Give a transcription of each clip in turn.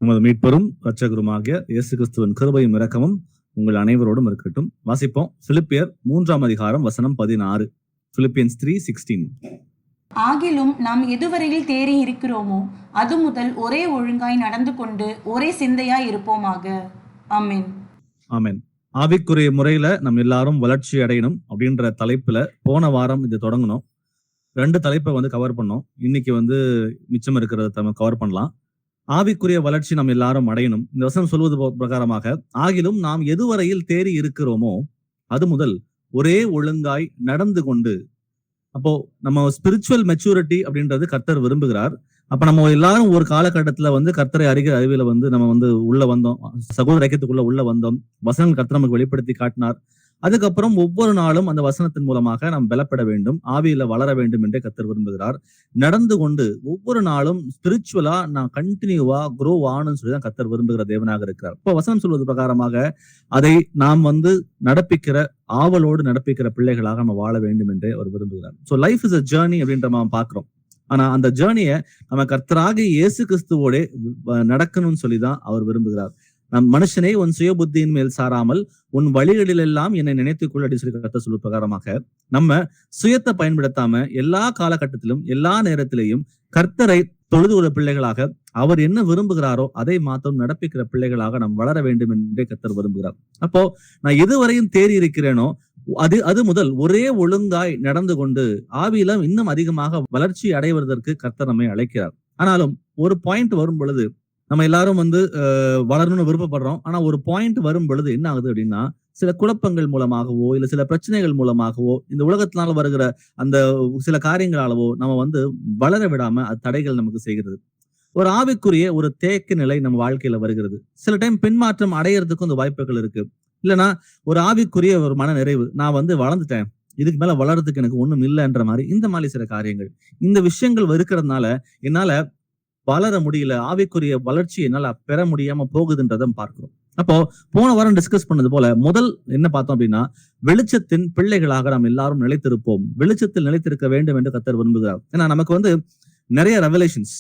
நமது மீட்பரும் இரட்சகருமாகிய இயேசு கிறிஸ்துவின் கிருபையும் இரக்கமும் உங்கள் அனைவரோடும் இருக்கட்டும். வாசிப்போம். பிலிப்பியர் 3 அதிகாரம் வசனம் 16. Philippians 3:16. ஆகிலும் நாம் எதுவரையில் தேறி இருக்கிறோமோ அது முதல் ஒரே ஒழுங்காய் நடந்து கொண்டு ஒரே சிந்தையாய் இருப்போமாக. ஆமென். ஆமென். ஆவிக்குரிய முறையில நம்ம எல்லாரும் வளர்ச்சி அடையணும் அப்படின்ற தலைப்புல போன வாரம் இது தொடங்கணும். 2 தலைப்பை கவர் பண்ணோம். இன்னைக்கு மிச்சம் இருக்கிறத நம்ம கவர் பண்ணலாம். ஆவிக்குரிய வளர்ச்சி நம்ம எல்லாரும் அடையணும். இந்த வசனம் சொல்வது பிரகாரமாக, ஆகிலும் நாம் எதுவரையில் தேறி இருக்கிறோமோ அது முதல் ஒரே ஒழுங்காய் நடந்து கொண்டு. அப்போ நம்ம ஸ்பிரிச்சுவல் மெச்சூரிட்டி அப்படின்றது கர்த்தர் விரும்புகிறார். அப்ப நம்ம எல்லாரும் ஒரு காலகட்டத்துல கர்த்தரை அறிகிற அறிவில நம்ம உள்ள வந்தோம். சகோதர ஐக்கியத்துக்குள்ள உள்ள வந்தோம். வசனம் கர்த்தர் நமக்கு வெளிப்படுத்தி காட்டினார். அதுக்கப்புறம் ஒவ்வொரு நாளும் அந்த வசனத்தின் மூலமாக நாம் பலப்பட வேண்டும், ஆவியில வளர வேண்டும் என்றே கர்த்தர் விரும்புகிறார். நடந்து கொண்டு ஒவ்வொரு நாளும் ஸ்பிரிச்சுவலா நான் கண்டினியூவா க்ரோ ஆகணும்னு சொல்லிதான் கர்த்தர் விரும்புகிற தேவனாக இருக்கிறார். இப்போ வசனம் சொல்வது பிரகாரமாக அதை நாம் நடப்பிக்கிற ஆவலோடு நடப்பிக்கிற பிள்ளைகளாக நம்ம வாழ வேண்டும் என்றே அவர் விரும்புகிறார். So life is a journey அப்படின்ற நம்ம பாக்குறோம். ஆனா அந்த ஜேர்னியை நம்ம கர்த்தராகிய இயேசு கிறிஸ்துவோட நடக்கணும்னு சொல்லிதான் அவர் விரும்புகிறார். நம் மனுஷனே உன் சுய புத்தியின் மேல் சாராமல் உன் வழிகளில் எல்லாம் என்னை நினைத்துக்கொள் அப்படி சொல்லி கர்த்தர் சொல்லும் பிரகாரமாக நம்ம சுயத்தை பயன்படுத்தாம எல்லா காலகட்டத்திலும் எல்லா நேரத்திலையும் கர்த்தரை தொழுது ஒரு பிள்ளைகளாக அவர் என்ன விரும்புகிறாரோ அதை மாத்திரம் நடப்பிக்கிற பிள்ளைகளாக நாம் வளர வேண்டும் என்றே கர்த்தர் விரும்புகிறார். அப்போ நான் எதுவரையும் தேறி இருக்கிறேனோ அது முதல் ஒரே ஒழுங்காய் நடந்து கொண்டு ஆவியில இன்னும் அதிகமாக வளர்ச்சி அடைவதற்கு கர்த்தர் நம்மை அழைக்கிறார். ஆனாலும் ஒரு பாயிண்ட் வரும் பொழுது நம்ம எல்லாரும் வளரணும்னு விருப்பப்படுறோம். ஆனா ஒரு பாயிண்ட் வரும் பொழுது என்ன ஆகுது அப்படின்னா, சில குழப்பங்கள் மூலமாகவோ இல்ல சில பிரச்சனைகள் மூலமாகவோ இந்த உலகத்தினால வருகிற அந்த சில காரியங்களாலவோ நம்ம வளர விடாம அது தடைகள் நமக்கு செய்கிறது. ஒரு ஆவிக்குரிய ஒரு தேக்க நிலை நம்ம வாழ்க்கையில வருகிறது. சில டைம் பின்மாற்றம் அடையிறதுக்கும் அந்த வாய்ப்புகள் இருக்கு. இல்லைன்னா ஒரு ஆவிக்குரிய ஒரு மன நிறைவு, நான் வளர்ந்துட்டேன், இதுக்கு மேல வளர்றதுக்கு எனக்கு ஒண்ணும் இல்லைன்ற மாதிரி இந்த மாதிரி சில காரியங்கள், இந்த விஷயங்கள் இருக்கிறதுனால என்னால வளர முடியல, ஆவிக்குரிய வளர்ச்சி என்னால பெற முடியாம போகுதுன்றதை பார்க்கிறோம். அப்போ போன வாரம் டிஸ்கஸ் பண்ணது போல முதல் என்ன பார்த்தோம் அப்படின்னா, வெளிச்சத்தின் பிள்ளைகளாக நாம் எல்லாரும் நிலைத்திருப்போம், வெளிச்சத்தில் நிலைத்திருக்க வேண்டும் என்று கர்த்தர் விரும்புகிறார். ஏன்னா நமக்கு நிறைய ரெவலேஷன்ஸ்,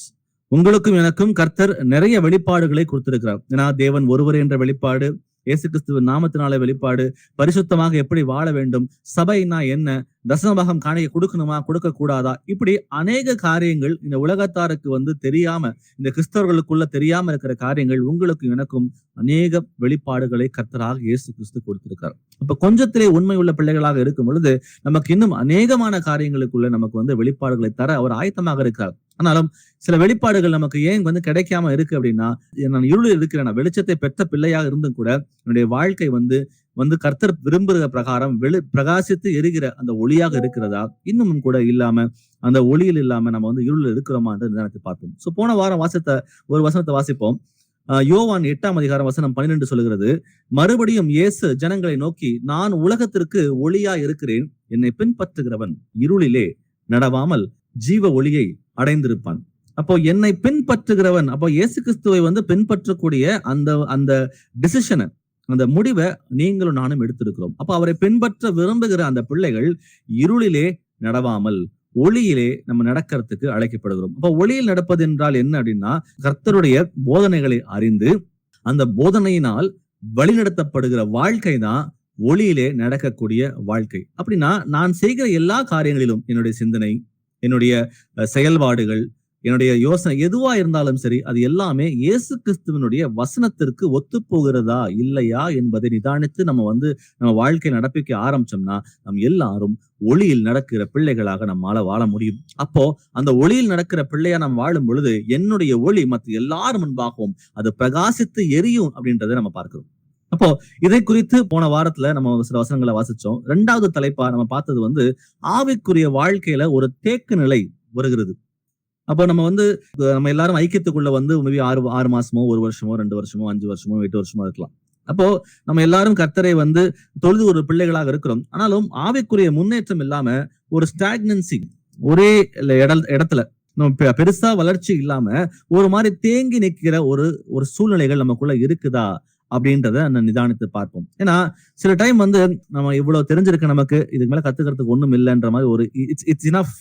உங்களுக்கும் எனக்கும் கர்த்தர் நிறைய வெளிப்பாடுகளை கொடுத்திருக்கிறார். ஏன்னா தேவன் ஒருவர் என்ற வெளிப்பாடு, இயேசு கிறிஸ்துவின் நாமத்தினால வெளிப்பாடு, பரிசுத்தமாக எப்படி வாழ வேண்டும், சபைனா என்ன, தசமபாகம் காணிக்கை கொடுக்கணுமா கொடுக்க கூடாதா, இப்படி அநேக காரியங்கள் இந்த உலகத்தாருக்கு தெரியாம, இந்த கிறிஸ்தவர்களுக்குள்ள தெரியாம இருக்கிற காரியங்கள் உங்களுக்கும் எனக்கும் அநேக வெளிப்பாடுகளை கர்த்தராக இயேசு கிறிஸ்து கொடுத்திருக்கார். அப்ப கொஞ்சத்திலே உண்மை உள்ள பிள்ளைகளாக இருக்கும் பொழுது நமக்கு இன்னும் அநேகமான காரியங்களுக்குள்ள நமக்கு வெளிப்பாடுகளை தர அவர் ஆயத்தமாக இருக்கிறார். ஆனாலும் சில வெளிப்பாடுகள் நமக்கு ஏன் கிடைக்காம இருக்கு அப்படின்னா, நான் இருளில் இருக்கிறேன், வெளிச்சத்தை பெற்ற பிள்ளையாக இருந்தும் கூட என்னுடைய வாழ்க்கை கர்த்தர் விரும்புகிற பிரகாரம் பிரகாசித்து எரிகிற அந்த ஒளியாக இருக்கிறதா, இன்னமும் கூட இல்லாம அந்த ஒளியில் இல்லாம நம்ம இருளில் இருக்கிறோமா என்று நினைத்து பார்ப்போம். சோ போன வாரம் ஒரு வசனத்தை வாசிப்போம். யோவான் 8 அதிகாரம் வசனம் 12 சொல்லுகிறது, மறுபடியும் இயேசு ஜனங்களை நோக்கி, நான் உலகத்திற்கு ஒளியா இருக்கிறேன், என்னை பின்பற்றுகிறவன் இருளிலே நடவாமல் ஜீவ ஒளியை அடைந்திருப்பான். அப்போ என்னை பின்பற்றுகிறவன், அப்போ இயேசு கிறிஸ்துவை பின்பற்றக்கூடிய அந்த டிசிஷனை, அந்த முடிவை நீங்களும் நானும் எடுத்திருக்கிறோம். அப்போ அவரை பின்பற்ற விரும்புகிற அந்த பிள்ளைகள் இருளிலே நடவாமல் ஒளியிலே நம்ம நடக்கிறதுக்கு அழைக்கப்படுகிறோம். அப்போ ஒளியில் நடப்பது என்றால் என்ன அப்படின்னா, கர்த்தருடைய போதனைகளை அறிந்து அந்த போதனையினால் வழிநடத்தப்படுகிற வாழ்க்கை தான் ஒளியிலே நடக்கக்கூடிய வாழ்க்கை. அப்படின்னா நான் செய்கிற எல்லா காரியங்களிலும் என்னுடைய சிந்தனை, என்னுடைய செயல்பாடுகள், என்னுடைய யோசனை எதுவா இருந்தாலும் சரி, அது எல்லாமே இயேசு கிறிஸ்துவனுடைய வசனத்திற்கு ஒத்து போகிறதா இல்லையா என்பதை நிதானித்து நம்ம வாழ்க்கை நடப்பிக்க ஆரம்பிச்சோம்னா நம்ம எல்லாரும் ஒளியில் நடக்கிற பிள்ளைகளாக நம்மால வாழ முடியும். அப்போ அந்த ஒளியில் நடக்கிற பிள்ளையா நம்ம வாழும் பொழுது என்னுடைய ஒளி மற்ற எல்லாரும் முன்பாகவும் அது பிரகாசித்து எரியும் அப்படின்றத நம்ம பார்க்கிறோம். அப்போ இதை குறித்து போன வாரத்துல நம்ம சில வசனங்களை வாசிச்சோம். 2வது தலைப்பா நம்ம பார்த்தது ஆவிக்குரிய வாழ்க்கையில ஒரு தேக்க நிலை வருகிறது. அப்போ நம்ம எல்லாரும் ஐக்கியத்துக்குள்ள மேபி 6 மாசமோ 1 வருஷமோ 2 வருஷமோ 5 வருஷமோ 8 வருஷமோ இருக்கலாம். அப்போ நம்ம எல்லாரும் கர்த்தரை தொழுது ஒரு பிள்ளைகளாக இருக்கிறோம். ஆனாலும் ஆவிக்குரிய முன்னேற்றம் இல்லாம ஒரு ஸ்டாக்னன்சி, ஒரே இடத்துல நம்ம பெருசா வளர்ச்சி இல்லாம ஒரு மாதிரி தேங்கி நிற்கிற ஒரு சூழ்நிலைகள் நமக்குள்ள இருக்குதா அப்படின்றத நிதானித்து பார்ப்போம். ஏன்னா சில டைம் நம்ம இவ்வளவு தெரிஞ்சிருக்கு, நமக்கு இதுக்கு மேல கத்துக்கிறதுக்கு ஒண்ணும் இல்லைன்ற மாதிரி ஒரு இட்ஸ் இனஃப்,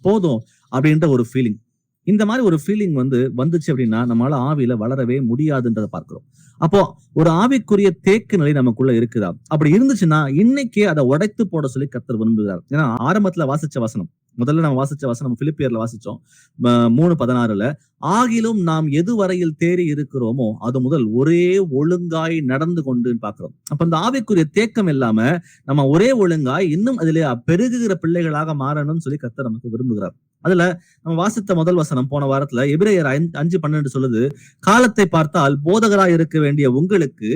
போதும் அப்படின்ற ஒரு ஃபீலிங். இந்த மாதிரி ஒரு ஃபீலிங் வந்துச்சு அப்படின்னா நம்மளால ஆவியில வளரவே முடியாதுன்றதை பார்க்கிறோம். அப்போ ஒரு ஆவிக்குரிய தேக்கு நிலை நமக்குள்ள இருக்குதா? அப்படி இருந்துச்சுன்னா இன்னைக்கே அதை உடைத்து போட சொல்லி கர்த்தர் விரும்புகிறார். ஏன்னா ஆரம்பத்துல வாசிச்ச வசனம், முதல்ல நம்ம வாசிச்ச வசனம் பிலிப்பியர்ல வாசிச்சோம் 3:16. ஆகிலும் நாம் எதுவரையில் தேறி இருக்கிறோமோ அது முதல் ஒரே ஒழுங்காய் நடந்து கொண்டுன்னு பாக்குறோம். அப்ப இந்த ஆவிக்குரிய தேக்கம் இல்லாம நம்ம ஒரே ஒழுங்காய் இன்னும் அதிலே பெருகுகிற பிள்ளைகளாக மாறணும்னு சொல்லி கர்த்தர் நமக்கு விரும்புகிறார். அதுல நம்ம வாசித்த முதல் வசனம் போன வாரத்துல எபிரேயர் 5:12 சொல்லுது, காலத்தை பார்த்தால் போதகராய் இருக்க வேண்டிய உங்களுக்கு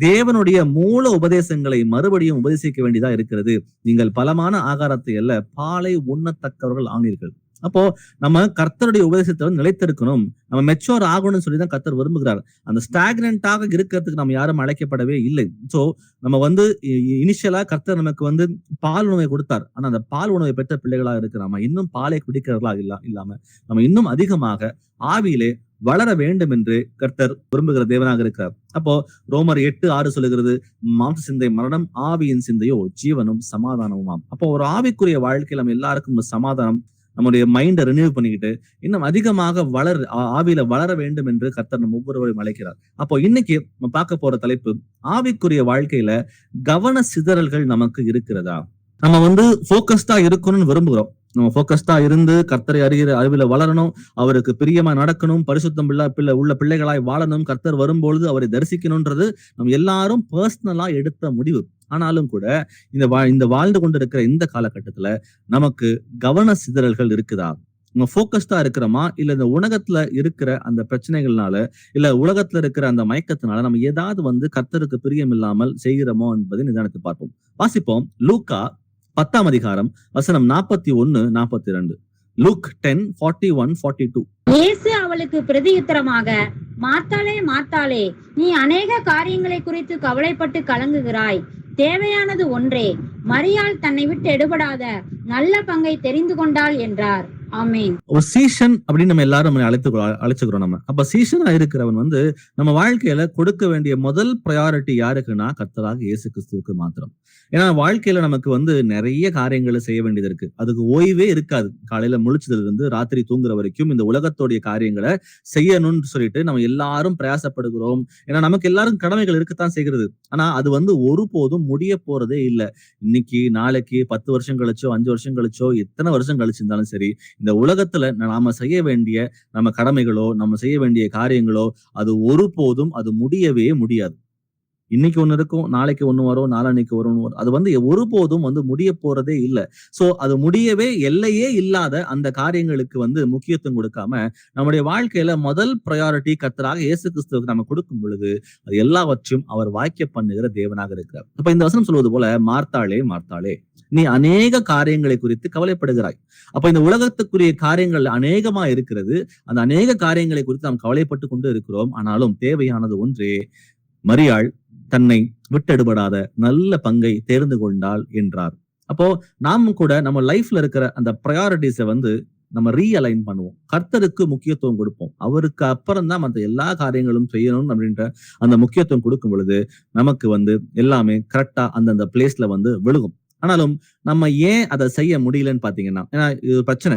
தேவனுடைய மூல உபதேசங்களை மறுபடியும் உபதேசிக்க வேண்டியதா இருக்கிறது. நீங்கள் பலமான ஆகாரத்தை அல்ல பாலை உண்ணத்தக்கவர்கள் ஆனீர்கள். அப்போ நம்ம கர்த்தருடைய உபதேசத்தை நிலைத்திருக்கணும், நம்ம மெச்சோர் ஆகணும்னு சொல்லிதான் கர்த்தர் விரும்புகிறார். அந்த ஸ்டாக்னண்டாக இருக்கிறதுக்கு நம்ம யாரும் அழைக்கப்படவே இல்லை. சோ நம்ம இனிஷியலா கர்த்தர் நமக்கு பால் உணவை கொடுத்தார். ஆனா அந்த பால் உணவை பெற்ற பிள்ளைகளா இருக்கிறாம இன்னும் பாலை குடிக்கிறவர்களா இல்லாம நம்ம இன்னும் அதிகமாக ஆவியிலே வளர வேண்டும் என்று கர்த்தர் விரும்புகிற தேவனாக இருக்கிறார். அப்போ ரோமர் 8:6 சொல்லுகிறது, மாம்ச சிந்தை மரணம், ஆவியின் சிந்தையோ ஜீவனும் சமாதானமுமாம். அப்போ ஒரு ஆவிக்குரிய வாழ்க்கையில் நம்ம எல்லாருக்கும் ஒரு சமாதானம், நம்முடைய மைண்டை ரினியூவ் பண்ணிக்கிட்டு இன்னும் அதிகமாக ஆவியில வளர வேண்டும் என்று கர்த்தர் நம்ம ஒவ்வொருவரையும் அழைக்கிறார். அப்போ இன்னைக்கு நம்ம பார்க்க போற தலைப்பு, ஆவிக்குரிய வாழ்க்கையில கவன சிதறல்கள் நமக்கு இருக்கிறதா? நம்ம போக்கஸ்டா இருக்கணும்னு விரும்புகிறோம். நம்ம போக்கஸ்டா இருந்து கர்த்தரை அறிகிற அறிவில வளரணும், அவருக்கு பிரியமா நடக்கணும், பரிசுத்தம் உள்ள பிள்ளைகளாய் வாழணும், கர்த்தர் வரும்பொழுது அவரை தரிசிக்கணும்ன்றது நம்ம எல்லாரும் பர்சனலா எடுத்த முடிவு. ஆனாலும் கூட இந்த வாழ்ந்து கொண்டிருக்கிற இந்த காலகட்டத்துல நமக்கு கவன சிதறல்கள் இருக்குதா? நம்ம போக்கஸ்டா இருக்கிறோமா, இல்ல இந்த உலகத்துல இருக்கிற அந்த பிரச்சனைகள்னால, இல்ல உலகத்துல இருக்கிற அந்த மயக்கத்தினால நம்ம ஏதாவது கர்த்தருக்கு பிரியம் இல்லாமல் செய்கிறோமோ என்பதை நிதானத்தை பார்ப்போம். வாசிப்போம். லூக்கா 10ஆம் அதிகாரம் வசனம் 41-42. லூக் 10:41-42. இயேசு அவளுக்கு பிரதியுத்தரமாக, மார்த்தாளே மார்த்தாளே, நீ அநேக காரியங்களை குறித்து கவலைப்பட்டு கலங்குகிறாய், தேவையானது ஒன்றே, மரியாள் தன்னை விட்டு எடுபடாத நல்ல பங்கை தெரிந்து கொண்டாள் என்றார். ஆமென். ஒரு சீசன் அப்படின்னு நம்ம எல்லாரும் அழைச்சுக்கிறோம். நம்ம அப்ப சீசனா இருக்கிறவன் நம்ம வாழ்க்கையில கொடுக்க வேண்டிய முதல் ப்ரையாரிட்டி யாருக்குன்னா கர்த்தராக இயேசு கிறிஸ்துவுக்கு மாத்திரம். ஏன்னா வாழ்க்கையில நமக்கு நிறைய காரியங்களை செய்ய வேண்டியது இருக்கு. அதுக்கு ஓய்வே இருக்காது. காலையில முழிச்சதுல இருந்து ராத்திரி தூங்குற வரைக்கும் இந்த உலகத்தோடைய காரியங்களை செய்யணும்னு சொல்லிட்டு நம்ம எல்லாரும் பிரயாசப்படுகிறோம். ஏன்னா நமக்கு எல்லாரும் கடமைகள் இருக்கத்தான் செய்கிறது. ஆனா அது ஒருபோதும் முடிய போறதே இல்லை. இன்னைக்கு நாளைக்கு 10 வருஷம் கழிச்சோ 5 வருஷம் கழிச்சோ எத்தனை வருஷம் கழிச்சிருந்தாலும் சரி, இந்த உலகத்துல நாம செய்ய வேண்டிய நம்ம கடமைகளோ நம்ம செய்ய வேண்டிய காரியங்களோ அது ஒருபோதும் அது முடியவே முடியாது. இன்னைக்கு ஒண்ணு இருக்கும், நாளைக்கு ஒண்ணு வரும், நாளான்னைக்கு வரும். அது ஒருபோதும் முடிய போறதே இல்லை. சோ அது முடியவே எல்லையே இல்லாத அந்த காரியங்களுக்கு முக்கியத்துவம் கொடுக்காம நம்முடைய வாழ்க்கையில முதல் ப்ரையாரிட்டி கர்த்தராக இயேசு கிறிஸ்துவுக்கு நம்ம கொடுக்கும் பொழுது அது எல்லாவற்றையும் அவர் வாய்க்க பண்ணுகிற தேவனாக இருக்கிறார். அப்ப இந்த வசனம் சொல்வது போல, மார்த்தாளே மார்த்தாளே, நீ அநேக காரியங்களை குறித்து கவலைப்படுகிறாய். அப்ப இந்த உலகத்துக்குரிய காரியங்கள் அநேகமா இருக்கிறது. அந்த அநேக காரியங்களை குறித்து நாம் கவலைப்பட்டு கொண்டு இருக்கிறோம். ஆனாலும் தேவையானது ஒன்றே, மரியாள் தன்னை விட்டெடுபடாத நல்ல பங்கை தேர்ந்து கொண்டாள் என்றார். அப்போ நாமும் கூட நம்ம லைஃப்ல இருக்கிற அந்த ப்ரையாரிட்டிஸை நம்ம ரீஅலைன் பண்ணுவோம். கர்த்தருக்கு முக்கியத்துவம் கொடுப்போம். அவருக்கு அப்புறம் தான் மற்ற எல்லா காரியங்களும் செய்யணும் அப்படின்ற அந்த முக்கியத்துவம் கொடுக்கும் பொழுது நமக்கு எல்லாமே கரெக்டா அந்தந்த பிளேஸ்ல விழுகும். ஆனாலும் நம்ம ஏன் அதை செய்ய முடியலன்னு பாத்தீங்கன்னா, ஏன்னா இது பிரச்சனை.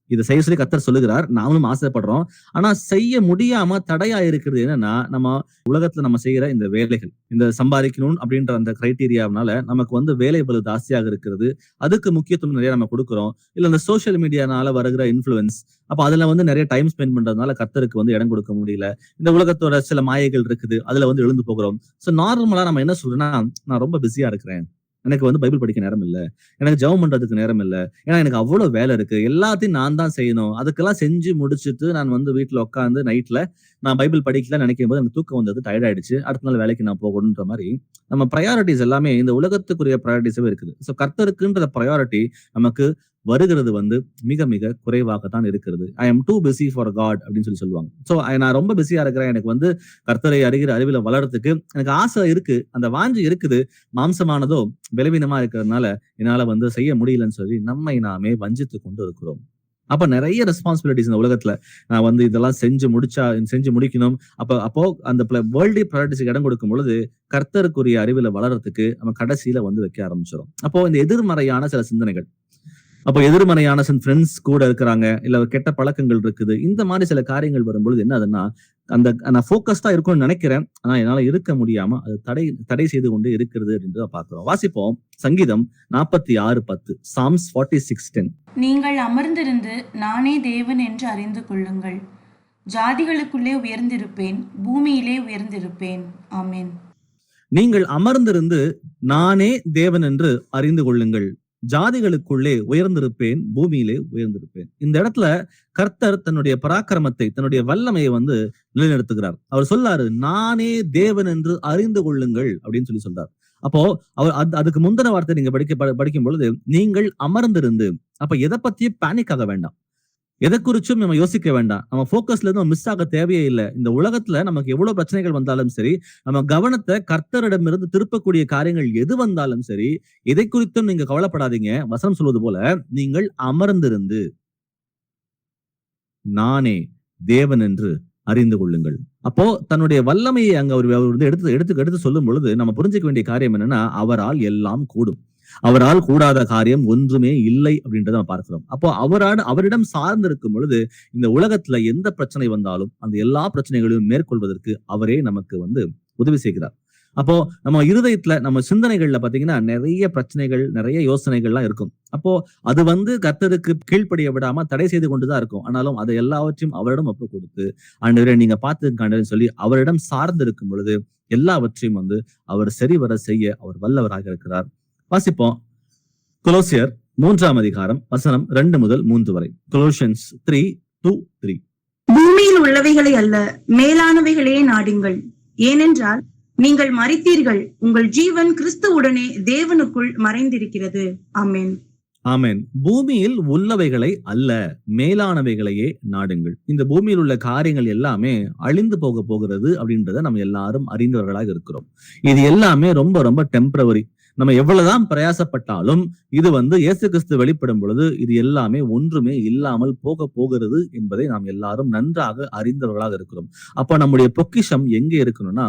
இதை செய்ய சொல்லி கர்த்தர் சொல்லுகிறார், நாமளும் ஆசைப்படுறோம். ஆனா செய்ய முடியாம தடையா இருக்கிறது என்னன்னா, நம்ம உலகத்துல நம்ம செய்யற இந்த வேலைகள், இந்த சம்பாதிக்கணும் அப்படின்ற அந்த கிரைட்டீரியாவனால நமக்கு வேலை பளு ஜாஸ்தியாக இருக்கிறது. அதுக்கு முக்கியத்துவம் நிறைய நம்ம கொடுக்குறோம். இல்ல இந்த சோசியல் மீடியானால வருகிற இன்ஃபுளுன்ஸ், அப்ப அதுல நிறைய டைம் ஸ்பெண்ட் பண்றதுனால கர்த்தருக்கு இடம் கொடுக்க முடியல. இந்த உலகத்தோட சில மாயைகள் இருக்குது, அதுல எழுந்து போகிறோம். சோ நார்மலா நம்ம என்ன சொல்றோம்னா, நான் ரொம்ப பிஸியா இருக்கிறேன், எனக்கு பைபிள் படிக்க நேரம் இல்லை, எனக்கு ஜெபம் பண்றதுக்கு நேரம் இல்லை, ஏன்னா எனக்கு அவ்வளவு வேலை இருக்கு, எல்லாத்தையும் நான் தான் செய்யணும், அதுக்கெல்லாம் செஞ்சு முடிச்சுட்டு நான் வீட்டுல உட்காந்து நைட்ல நான் பைபிள் படிக்கல நினைக்கும் போது எனக்கு தூக்கம் டயர்ட் ஆயிடுச்சு, அடுத்த நாள் வேலைக்கு நான் போகணுன்ற மாதிரி நம்ம ப்ரையாரிட்டிஸ் எல்லாமே இந்த உலகத்துக்குரிய ப்ரையாரிட்டிஸாவே இருக்குது. ஸோ கர்த்தருக்குன்ற ப்ரையாரிட்டி நமக்கு வருகிறது மிக மிக குறைவாகத்தான் இருக்கிறது. I am too busy for God அப்படின்னு சொல்லுவாங்க. ஸோ நான் ரொம்ப பிஸியா இருக்கிறேன், எனக்கு கர்த்தரை அறிகிற அறிவில வளர்றதுக்கு எனக்கு ஆசை இருக்கு, அந்த வாஞ்சு இருக்குது, மாம்சமானதோ பலவீனமா இருக்கிறதுனால என்னால செய்ய முடியலன்னு சொல்லி நம்மை நாமே வஞ்சித்து கொண்டு இருக்கிறோம். அப்ப நிறைய ரெஸ்பான்சிபிலிட்டிஸ் இந்த உலகத்துல நான் இதெல்லாம் செஞ்சு முடிக்கணும். அப்போ அந்த வேர்ல்டு ப்ரையாரிட்டிஸ்க்கு இடம் கொடுக்கும் பொழுது கர்த்தருக்குரிய அறிவில வளர்றதுக்கு நம்ம கடைசியில வைக்க ஆரம்பிச்சிடும். அப்போ இந்த எதிர்மறையான சில சிந்தனைகள், அப்போ எதிர்மறையான ஃப்ரெண்ட்ஸ் கூட இருக்கிறாங்க, இல்ல கெட்ட பழக்கங்கள் இருக்குது. இந்த மாதிரி சில காரியங்கள் வரும்பொழுது என்ன ஆகுதுன்னா, நான் ஃபோக்கஸ்டா இருக்கணும்னு நினைக்கிறேன். ஆனா என்னால இருக்க முடியாம அது தடை செய்து கொண்டு இருக்கிறது அப்படின்றத பார்க்கிறோம். வாசிப்போம் சங்கீதம் 46:10. Psalms 46:10. நீங்கள் அமர்ந்திருந்து நானே தேவன் என்று அறிந்து கொள்ளுங்கள். ஜாதிகளுக்குள்ளே உயர்ந்திருப்பேன், பூமியிலே உயர்ந்திருப்பேன். ஆமென். நீங்கள் அமர்ந்திருந்து நானே தேவன் என்று அறிந்து கொள்ளுங்கள். ஜாதிகளுக்குள்ளே உயர்ந்திருப்பேன், பூமியிலே உயர்ந்திருப்பேன். இந்த இடத்துல கர்த்தர் தன்னுடைய பராக்கிரமத்தை, தன்னுடைய வல்லமையை நிலைநிறுத்துகிறார். அவர் சொல்லாரு, நானே தேவன் என்று அறிந்து கொள்ளுங்கள் அப்படின்னு சொல்றார். அப்போ அவர் அதுக்கு முந்தின வார்த்தை நீங்க படிக்கும் பொழுது, நீங்கள் அமர்ந்திருந்து, அப்ப எதை பத்தியும் பேனிக் ஆக வேண்டாம், எதை குறிச்சும் நம்ம யோசிக்க வேண்டாம், நம்ம போக்கஸ்ல இருந்து மிஸ் ஆக தேவையே இல்லை. இந்த உலகத்துல நமக்கு எவ்வளவு பிரச்சனைகள் வந்தாலும் சரி, நம்ம கவனத்தை கர்த்தரிடமிருந்து திருப்பக்கூடிய காரியங்கள் எது வந்தாலும் சரி, எதை குறித்தும் நீங்க கவலைப்படாதீங்க. வசனம் சொல்வது போல, நீங்கள் அமர்ந்திருந்து நானே தேவன் என்று அறிந்து கொள்ளுங்கள். அப்போ தன்னுடைய வல்லமையை அங்க அவர் எடுத்து சொல்லும் பொழுது நம்ம புரிஞ்சுக்க வேண்டிய காரியம் என்னன்னா, அவரால் எல்லாம் கூடும், அவரால் கூடாத காரியம் ஒன்றுமே இல்லை அப்படின்றத நம்ம பார்க்கிறோம். அப்போ அவரிடம் சார்ந்து இருக்கும் பொழுது இந்த உலகத்துல எந்த பிரச்சனை வந்தாலும் அந்த எல்லா பிரச்சனைகளையும் மேற்கொள்வதற்கு அவரே நமக்கு உதவி செய்கிறார். அப்போ நம்ம இருதயத்துல, நம்ம சிந்தனைகள்ல பாத்தீங்கன்னா நிறைய பிரச்சனைகள், நிறைய யோசனைகள்லாம் இருக்கும். அப்போ அது கர்த்தருக்கு கீழ்ப்படிய விடாம தடை செய்து கொண்டுதான் இருக்கும். ஆனாலும் அதை எல்லாவற்றையும் அவரிடம் ஒப்பு கொடுத்து, ஆண்டவரே நீங்க பார்த்துக்காண்டன்னு சொல்லி அவரிடம் சார்ந்து இருக்கும் பொழுது எல்லாவற்றையும் அவர் சரிவர செய்ய அவர் வல்லவராக இருக்கிறார். வாசிப்போம் கொலோசியர் 3ஆம் அதிகாரம் வசனம் 2 முதல் 3 வரை. Colossians 3:2-3. பூமியில் உள்ளவைகளை அல்ல, மேலானவைகளே நாடுங்கள். ஏனென்றால் நீங்கள் மரித்தீர்கள், உங்கள் ஜீவன் கிறிஸ்துவுடனே தேவனுக்குள் மறைந்திருக்கிறது. ஆமென். ஆமென். பூமியில் உள்ளவைகளை அல்ல, மேலானவைகளையே நாடுங்கள். இந்த பூமியில் உள்ள காரியங்கள் எல்லாமே அழிந்து போகிறது அப்படின்றத நம்ம எல்லாரும் அறிந்தவர்களாக இருக்கிறோம். இது எல்லாமே ரொம்ப ரொம்ப டெம்பரவரி. நம்ம எவ்வளவுதான் பிரயாசப்பட்டாலும் இது இயேசு கிறிஸ்து வெளிப்படும் பொழுது இது எல்லாமே ஒன்றுமே இல்லாமல் போகிறது என்பதை நாம் எல்லாரும் நன்றாக அறிந்தவர்களாக இருக்கிறோம். அப்ப நம்முடைய பொக்கிஷம் எங்கே இருக்கணும்னா,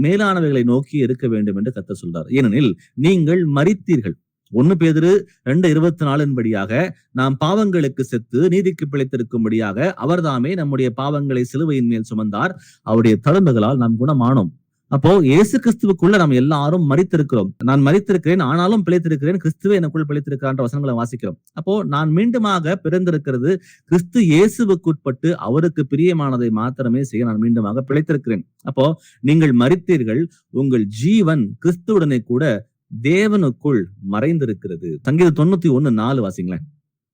மேலானவைகளை நோக்கி இருக்க வேண்டும் என்று கர்த்தர் சொல்றார். ஏனெனில் நீங்கள் மரித்தீர்கள். 1 பேதுரு 2:24 படியாக, நாம் பாவங்களுக்கு செத்து நீதிக்கு பிழைத்திருக்கும்படியாக அவர்தாமே நம்முடைய பாவங்களை சிலுவையின் மேல் சுமந்தார், அவருடைய தழும்புகளால் நாம் குணமானோம். அப்போ இயேசு கிறிஸ்துவுக்குள்ள நம்ம எல்லாரும் மரித்திருக்கிறோம். நான் மரித்திருக்கிறேன், ஆனாலும் பிழைத்திருக்கிறேன், கிறிஸ்துவே எனக்குள் பிழைத்திருக்கிறான்ற வசனங்களை வாசிக்கிறோம். அப்போ நான் மீண்டுமாக பிறந்திருக்கிறது கிறிஸ்து இயேசுவுக்குட்பட்டு அவருக்கு பிரியமானதை மாத்திரமே செய்ய நான் மீண்டுமாக பிழைத்திருக்கிறேன். அப்போ நீங்கள் மரித்தீர்கள், உங்கள் ஜீவன் கிறிஸ்துவுடனே கூட தேவனுக்குள் மறைந்திருக்கிறது. சங்கீதம் 91:4 வாசிங்களேன்.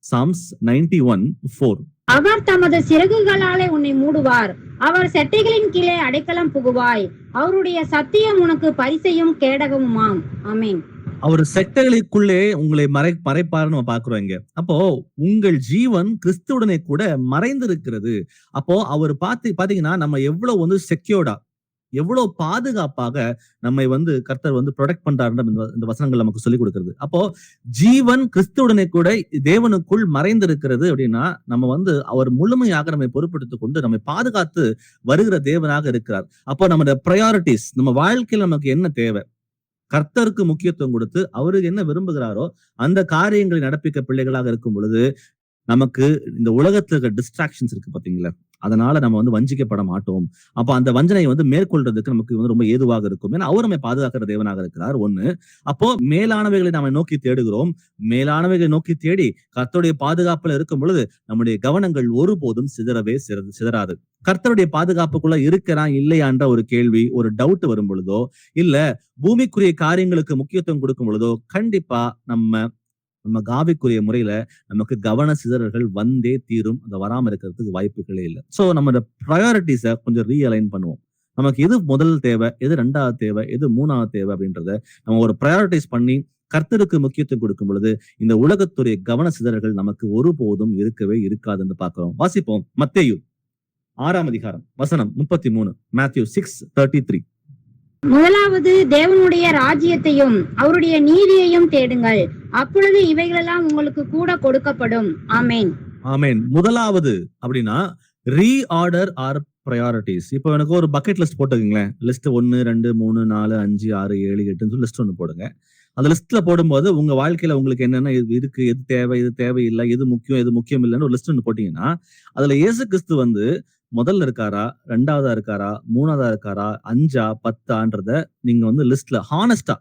Psalms 91:4. அவர் தமது சிறகுகளாலே உன்னை மூடுவார், அவர் செட்டைகளின் கீழே அடைக்கலம் புகுவாய், அவருடைய சத்தியம் உனக்கு பரிசையும் கேடகமுமாம். ஆமென். அவர் செட்டைகளுக்குள்ளே உங்களை மறைப்பாருன்னு நம்ம பாக்குறோம் இங்க. அப்போ உங்கள் ஜீவன் கிறிஸ்துவுடனே கூட மறைந்திருக்கிறது. அப்போ அவர் பாத்தீங்கன்னா நம்ம எவ்வளவு செக்யூர்டா, எவ்வளவு பாதுகாப்பாக நம்மை கர்த்தர் ப்ரொடெக்ட் பண்றாருன்ற இந்த வசனங்கள் நமக்கு சொல்லிக் கொடுக்கிறது. அப்போ ஜீவன் கிறிஸ்துவுடனே கூட தேவனுக்குள் மறைந்திருக்கிறது அப்படின்னா நம்ம அவர் முழுமையாக நம்மை பொறுப்பெடுத்துக் கொண்டு நம்மை பாதுகாத்து வருகிற தேவனாக இருக்கிறார். அப்போ நம்மளோட ப்ரையாரிட்டிஸ், நம்ம வாழ்க்கையில் நமக்கு என்ன தேவை, கர்த்தருக்கு முக்கியத்துவம் கொடுத்து அவருக்கு என்ன விரும்புகிறாரோ அந்த காரியங்களை நடப்பிக்க பிள்ளைகளாக இருக்கும் பொழுது நமக்கு இந்த உலகத்துல இருக்க டிஸ்ட்ராக்ஷன்ஸ் இருக்கு பாத்தீங்களா, அதனால நம்ம வஞ்சிக்கப்பட மாட்டோம். அப்ப அந்த வஞ்சனையை மேற்கொள்றதுக்கு நமக்கு ரொம்ப ஏதுவாக இருக்கும். ஏன்னா அவர் நம்மை பாதுகாக்கிற தேவனாக இருக்கிறார். 1. அப்போ மேலானவைகளை நாம நோக்கி தேடுகிறோம். மேலானவைகளை நோக்கி தேடி கர்த்தருடைய பாதுகாப்புல இருக்கும் பொழுது நம்முடைய கவனங்கள் ஒருபோதும் சிதறாது. கர்த்தருடைய பாதுகாப்புக்குள்ள இருக்கிறான் இல்லையான்ற ஒரு கேள்வி, ஒரு டவுட் வரும் பொழுதோ, இல்ல பூமிக்குரிய காரியங்களுக்கு முக்கியத்துவம் கொடுக்கும் பொழுதோ, கண்டிப்பா நம்ம காவிக்குரிய முறையில நமக்கு கவன சிதறல்கள் வந்தே தீரும். அந்த வராம இருக்கிறதுக்கு வாய்ப்புகளே இல்லை. சோ நம்ம ப்ரையாரிட்டிஸை கொஞ்சம் ரீஅலைன் பண்ணுவோம். நமக்கு எது முதல் தேவை, எது 2வது தேவை, எது 3வது தேவை அப்படின்றத நம்ம ஒரு ப்ரையாரிட்டிஸ் பண்ணி கர்த்தருக்கு முக்கியத்துவம் கொடுக்கும் பொழுது இந்த உலகத்துடைய கவன சிதறல்கள் நமக்கு ஒருபோதும் இருக்கவே இருக்காதுன்னு பார்க்கிறோம். வாசிப்போம் மத்தேயு 6ஆம் அதிகாரம் வசனம் 33. Matthew 6:33. முதலாவது தேவனுடைய ராஜ்யத்தையும் அவருடைய நீதியையும் தேடுங்கள், அப்பொழுது இவைகளெல்லாம் உங்களுக்கு கூட கொடுக்கப்படும். ஆமென். ஆமென். முதலாவது அப்படின்னா ரீஆர்டர் ஆர் ப்ரையாரிட்டிஸ். இப்போ எனக்கு ஒரு பக்கெட் லிஸ்ட் போட்டுக்கீங்களேன். லிஸ்ட் 1, 2, 3, 4, 5, 6, 7, 8 லிஸ்ட் ஒன்று போடுங்க. அந்த லிஸ்ட்ல போடும்போது உங்க வாழ்க்கையில உங்களுக்கு என்னென்ன இருக்கு, எது தேவை, எது தேவையில்லை, எது முக்கியம், எது முக்கியம் இல்லைன்னு ஒரு லிஸ்ட் ஒன்று போட்டீங்கன்னா, அதுல இயேசு கிறிஸ்து வந்து முதல்ல இருக்காரா, 2வதா இருக்காரா, 3வதா இருக்காரா, 5ஆ 10ஆன்றத நீங்க வந்து லிஸ்ட்ல ஹானஸ்டா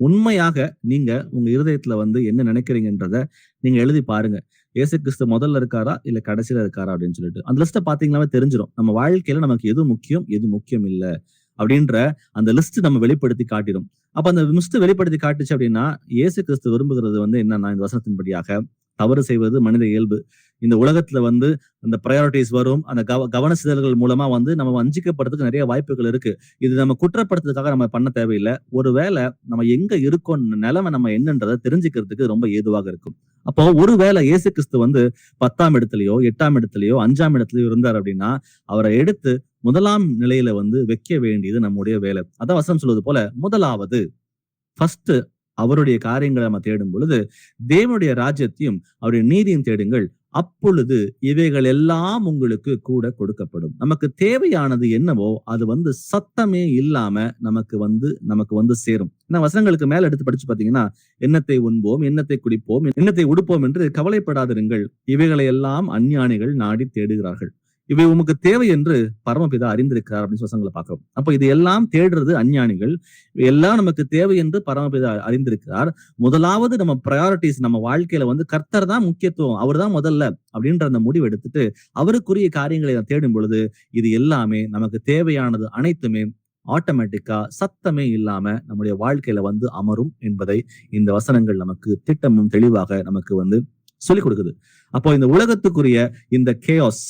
உண்மையாக நீங்க உங்க இருதயத்துல வந்து என்ன நினைக்கிறீங்கன்றத நீங்க எழுதி பாருங்க. இயேசு கிறிஸ்து முதல்ல இருக்காரா இல்ல கடைசியில இருக்காரா அப்படின்னு சொல்லிட்டு அந்த லிஸ்ட்டை பாத்தீங்கன்னாவே தெரிஞ்சிடும். நம்ம வாழ்க்கையில நமக்கு எது முக்கியம், எது முக்கியம் இல்ல அப்படின்ற அந்த லிஸ்ட் நம்ம வெளிப்படுத்தி காட்டிடும். அப்ப அந்த லிஸ்ட் வெளிப்படுத்தி காட்டுச்சு அப்படின்னா, இயேசு கிறிஸ்து விரும்புகிறது வந்து என்னன்னா, இந்த வசனத்தின்படியாக தவறு செய்வது மனித இயல்பு. இந்த உலகத்துல வந்து அந்த ப்ரையாரிட்டிஸ் வரும். அந்த கவன சிதறல்கள் மூலமா வந்து நம்ம வஞ்சிக்கப்படுறதுக்கு நிறைய வாய்ப்புகள் இருக்கு. இது நம்ம குற்றப்படுத்துறதுக்காக நம்ம பண்ண தேவையில்லை. ஒருவேளை நம்ம எங்க இருக்கோம், நிலைமை நம்ம என்னன்றதை தெரிஞ்சுக்கிறதுக்கு ரொம்ப ஏதுவாக இருக்கும். அப்போ ஒருவேளை இயேசு கிறிஸ்து வந்து 10ஆம் இடத்துலயோ 8ஆம் இடத்துலயோ 5ஆம் இடத்துலயோ இருந்தார் அப்படின்னா, அவரை எடுத்து முதலாம் நிலையில வந்து வைக்க வேண்டியது நம்முடைய வேலை. அதான் வசனம் சொல்வது போல, முதலாவது ஃபர்ஸ்ட் அவருடைய காரியங்களை நம்ம தேடும் பொழுது தேவனுடைய ராஜ்யத்தையும் அவருடைய நீதியும் தேடுங்கள், அப்பொழுது இவைகள் எல்லாம் உங்களுக்கு கூட கொடுக்கப்படும். நமக்கு தேவையானது என்னவோ அது வந்து சத்தமே இல்லாம நமக்கு வந்து சேரும். வசனங்களுக்கு மேல எடுத்து படிச்சு பாத்தீங்கன்னா, எண்ணத்தை உண்போம், எண்ணத்தை குடிப்போம், எண்ணத்தை உடுப்போம் என்று கவலைப்படாதிருங்கள், இவைகளை எல்லாம் அஞ்ஞானிகள் நாடி தேடுகிறார்கள், இவை உமக்கு தேவை என்று பரமபிதா அறிந்திருக்கிறார் அப்படின்னு வசனங்களை பார்க்கிறோம். அப்ப இது எல்லாம் தேடுறது அஞ்ஞானிகள், எல்லாம் நமக்கு தேவை என்று பரமபிதா அறிந்திருக்கிறார். முதலாவது நம்ம ப்ரையாரிட்டிஸ் நம்ம வாழ்க்கையில வந்து கர்த்தர் தான் முக்கியத்துவம், அவர் தான் முதல்ல அப்படின்ற அந்த முடிவு எடுத்துட்டு அவருக்குரிய காரியங்களை தேடும் பொழுது இது எல்லாமே நமக்கு தேவையானது அனைத்துமே ஆட்டோமேட்டிக்கா சத்தமே இல்லாம நம்முடைய வாழ்க்கையில வந்து அமரும் என்பதை இந்த வசனங்கள் நமக்கு திட்டமும் தெளிவாக நமக்கு வந்து சொல்லிக் கொடுக்குது. அப்போ இந்த உலகத்துக்குரிய இந்த கேஆஸ்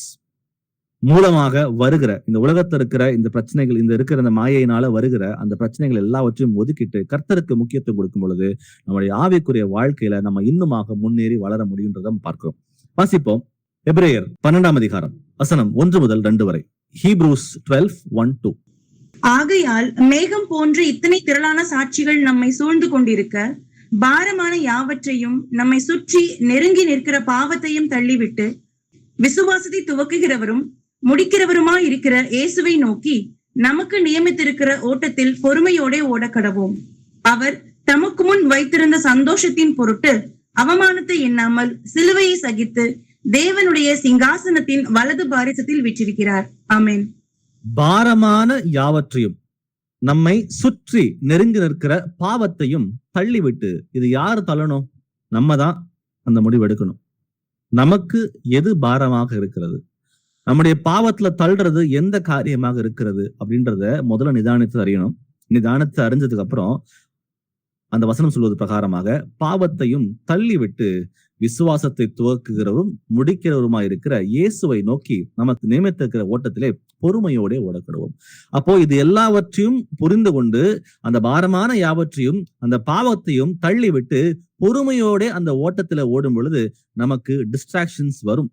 மூலமாக வருகிற இந்த உலகத்துல இருக்கிற இந்த பிரச்சனைகள், இந்த இருக்கிற இந்த மாயையினால வருகிற அந்த பிரச்சனைகள் எல்லாவற்றையும் ஒதுக்கிட்டு கர்த்தருக்கு முக்கியத்துவம் கொடுக்கும் பொழுது நம்முடைய ஆவிக்குரிய வாழ்க்கையில நம்ம இன்னுமாக முன்னேறி வளர முடியுன்றதை பார்க்கிறோம். வாசிப்போம். எபிரேயர் 12ஆம் அதிகாரம் வசனம் 1 முதல் 2 வரை. ஹீப்ரூஸ் 12:1-2. ஆகையால் மேகம் போன்ற இத்தனை திரளான சாட்சிகள் நம்மை சூழ்ந்து கொண்டிருக்க, பாரமான யாவற்றையும் நம்மை சுற்றி நெருங்கி நிற்கிற பாவத்தையும் தள்ளிவிட்டு விசுவாசத்தை துவக்குகிறவரும் முடிக்கிறவருமா இருக்கிற இயேசுவை நோக்கி நமக்கு நியமித்திருக்கிற ஓட்டத்தில் பொறுமையோட ஓடக்கடவோம். அவர் தமக்கு முன் வைத்திருந்த சந்தோஷத்தின் பொருட்டு அவமானத்தை எண்ணாமல் சிலுவையை சகித்து தேவனுடைய சிங்காசனத்தின் வலது பாரிசத்தில் வீற்றிருக்கிறார். ஆமென். பாரமான யாவற்றையும் நம்மை சுற்றி நெருங்கி நிற்கிற பாவத்தையும் தள்ளிவிட்டு, இது யாரு தள்ளணும்? நம்ம தான் அந்த முடிவு எடுக்கணும். நமக்கு எது பாரமாக இருக்கிறது, நம்முடைய பாவத்துல தள்ளுறது எந்த காரியமாக இருக்கிறது அப்படின்றத முதல்ல நிதானித்து அறியணும். நிதானித்து அறிஞ்சதுக்கு அப்புறம் அந்த வசனம் சொல்வது பிரகாரமாக பாவத்தையும் தள்ளிவிட்டு விசுவாசத்தை துவக்குகிறவரும் முடிக்கிறவருமா இருக்கிற இயேசுவை நோக்கி நமக்கு நியமித்திருக்கிற ஓட்டத்திலே பொறுமையோட ஓடக்கடுவோம். அப்போ இது எல்லாவற்றையும் புரிந்து கொண்டு அந்த பாரமான யாவற்றையும் அந்த பாவத்தையும் தள்ளிவிட்டு பொறுமையோட அந்த ஓட்டத்துல ஓடும் பொழுது நமக்கு டிஸ்ட்ராக்ஷன்ஸ் வரும்.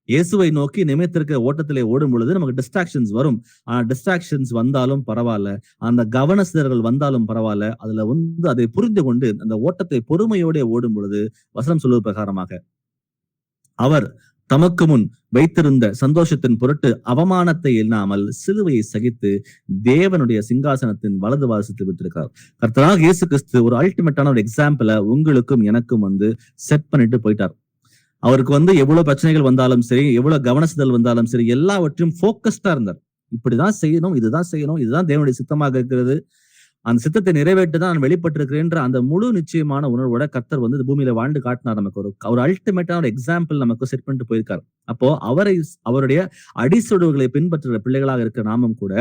இயேசுவை நோக்கி நியமித்திருக்கிற ஓட்டத்திலே ஓடும் பொழுது நமக்கு டிஸ்ட்ராக்ஷன்ஸ் வரும். டிஸ்ட்ராக்ஷன்ஸ் வந்தாலும் பரவாயில்ல, அந்த கவன சிதறல்கள் வந்தாலும் பரவாயில்ல, அதுல வந்து அதை புரிந்து கொண்டு அந்த ஓட்டத்தை பொறுமையோட ஓடும் பொழுது வசனம் சொல்வது பிரகாரமாக அவர் தமக்கு முன் வைத்திருந்த சந்தோஷத்தின் பொருட்டு அவமானத்தை எண்ணாமல் சிலுவையை சகித்து தேவனுடைய சிங்காசனத்தின் வலது வாசத்தில் விட்டிருக்கிறார். கர்த்தராகிய இயேசு கிறிஸ்து ஒரு அல்டிமேட்டான ஒரு எக்ஸாம்பிளை உங்களுக்கும் எனக்கும் வந்து செட் பண்ணிட்டு போயிட்டார். அவருக்கு வந்து எவ்வளவு பிரச்சனைகள் வந்தாலும் சரி, எவ்வளவு கவனசிதல் வந்தாலும் சரி, எல்லாவற்றையும் போக்கஸ்டா இருந்தார். இப்படிதான் செய்யணும், இதுதான் செய்யணும், இதுதான் தேவனுடைய சித்தமாக இருக்கிறது, அந்த சித்தத்தை நிறைவேற்றுதான் நான் வெளிப்பட்டிருக்கிறேன்ற அந்த முழு நிச்சயமான உணர்வோட கர்த்தர் வந்து பூமியில வாழ்ந்து காட்டினார். நமக்கு ஒரு அல்டிமேட்டான ஒரு எக்ஸாம்பிள் நமக்கு செட் பண்ணிட்டு போயிருக்காரு. அப்போ அவருடைய அடிசுடுகளை பின்பற்றுற பிள்ளைகளாக இருக்கிற நாமும் கூட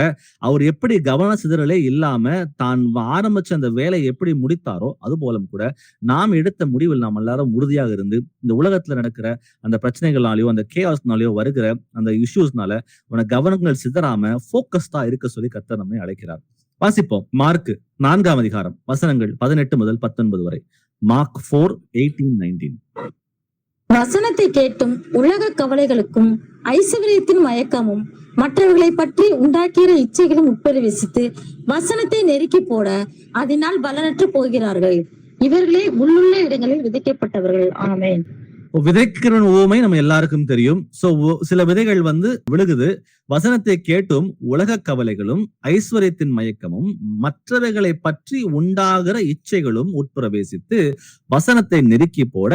அவர் எப்படி கவன சிதறலே இல்லாம தான் ஆரம்பிச்ச அந்த வேலையை எப்படி முடித்தாரோ அது போலும் கூட நாம் எடுத்த முடிவில் நாம் எல்லாரும் உறுதியாக இருந்து இந்த உலகத்துல நடக்கிற அந்த பிரச்சனைகள்னாலயோ அந்த கேஆஸ்னாலயோ வருகிற அந்த இஷ்யூஸ்னால உன கவனங்கள் சிதறாம போக்கஸ்டா இருக்க சொல்லி கர்த்தர் நம்மை அழைக்கிறார். வாசிப்போம். மார்க் 4ஆம் அதிகாரம் வசனங்கள் 18 முதல் 19 வரை. மார்க் 4:18-19. வசனத்தை கேட்டும் உலக கவலைகளுக்கும் ஐஸ்வர்யத்தின் மயக்கமும் மற்றவர்களை பற்றி உண்டாக்கிற இச்சைகளும் உட்பிரவேசித்து வசனத்தை நெருக்கி போட அதனால் பலனற்று போகிறார்கள். இவர்களே உள்ளுள்ள இடங்களில் விதைக்கப்பட்டவர்கள். ஆமென். விதைக்கிற உவமை நம்ம எல்லாருக்கும் தெரியும். சோ சில விதைகள் வந்து விழுகுது. வசனத்தை கேட்டும் உலக கவலைகளும் ஐஸ்வர்யத்தின் மயக்கமும் மற்றவைகளை பற்றி உண்டாகிற இச்சைகளும் உட்பிரவேசித்து வசனத்தை நெருக்கி போட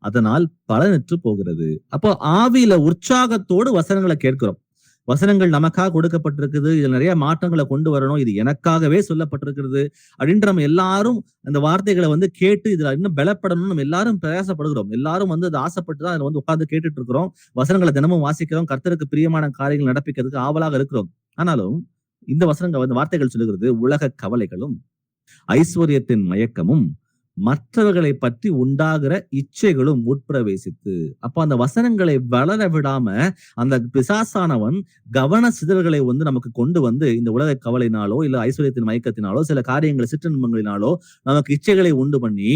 அதனால் பலனற்று போகிறது. அப்போ ஆவியில உற்சாகத்தோடு வசனங்களை கேட்கிறோம். வசனங்கள் நமக்காக கொடுக்கப்பட்டிருக்குது, இதுல நிறைய மாற்றங்களை கொண்டு வரணும், இது எனக்காகவே சொல்லப்பட்டிருக்கிறது அப்படின்ற நம்ம எல்லாரும் அந்த வார்த்தைகளை வந்து கேட்டு இதுல இன்னும் பலப்படணும்னு நம்ம எல்லாரும் பிரயாசப்படுகிறோம். எல்லாரும் வந்து அதை ஆசைப்பட்டுதான் அதுல வந்து உட்கார்ந்து கேட்டுட்டு இருக்கிறோம். வசனங்களை தினமும் வாசிக்கிறோம், கர்த்தருக்கு பிரியமான காரியங்கள் நடப்பிக்கிறதுக்கு ஆவலாக இருக்கிறோம். ஆனாலும் இந்த வசனங்கள் வந்து வார்த்தைகள் சொல்லுகிறது உலக கவலைகளும் ஐஸ்வர்யத்தின் மயக்கமும் மற்றவர்களை பற்றி உண்டாகிற இச்சைகளும் உட்பிரவேசித்து. அப்போ அந்த வசனங்களை வளர விடாம அந்த பிசாசானவன் கவன சிதறல்களை வந்து நமக்கு கொண்டு வந்து இந்த உலக கவலையினாலோ இல்ல ஐஸ்வர்யத்தின் மயக்கத்தினாலோ சில காரியங்களை சிற்றின்பங்களினாலோ நமக்கு இச்சைகளை உண்டு பண்ணி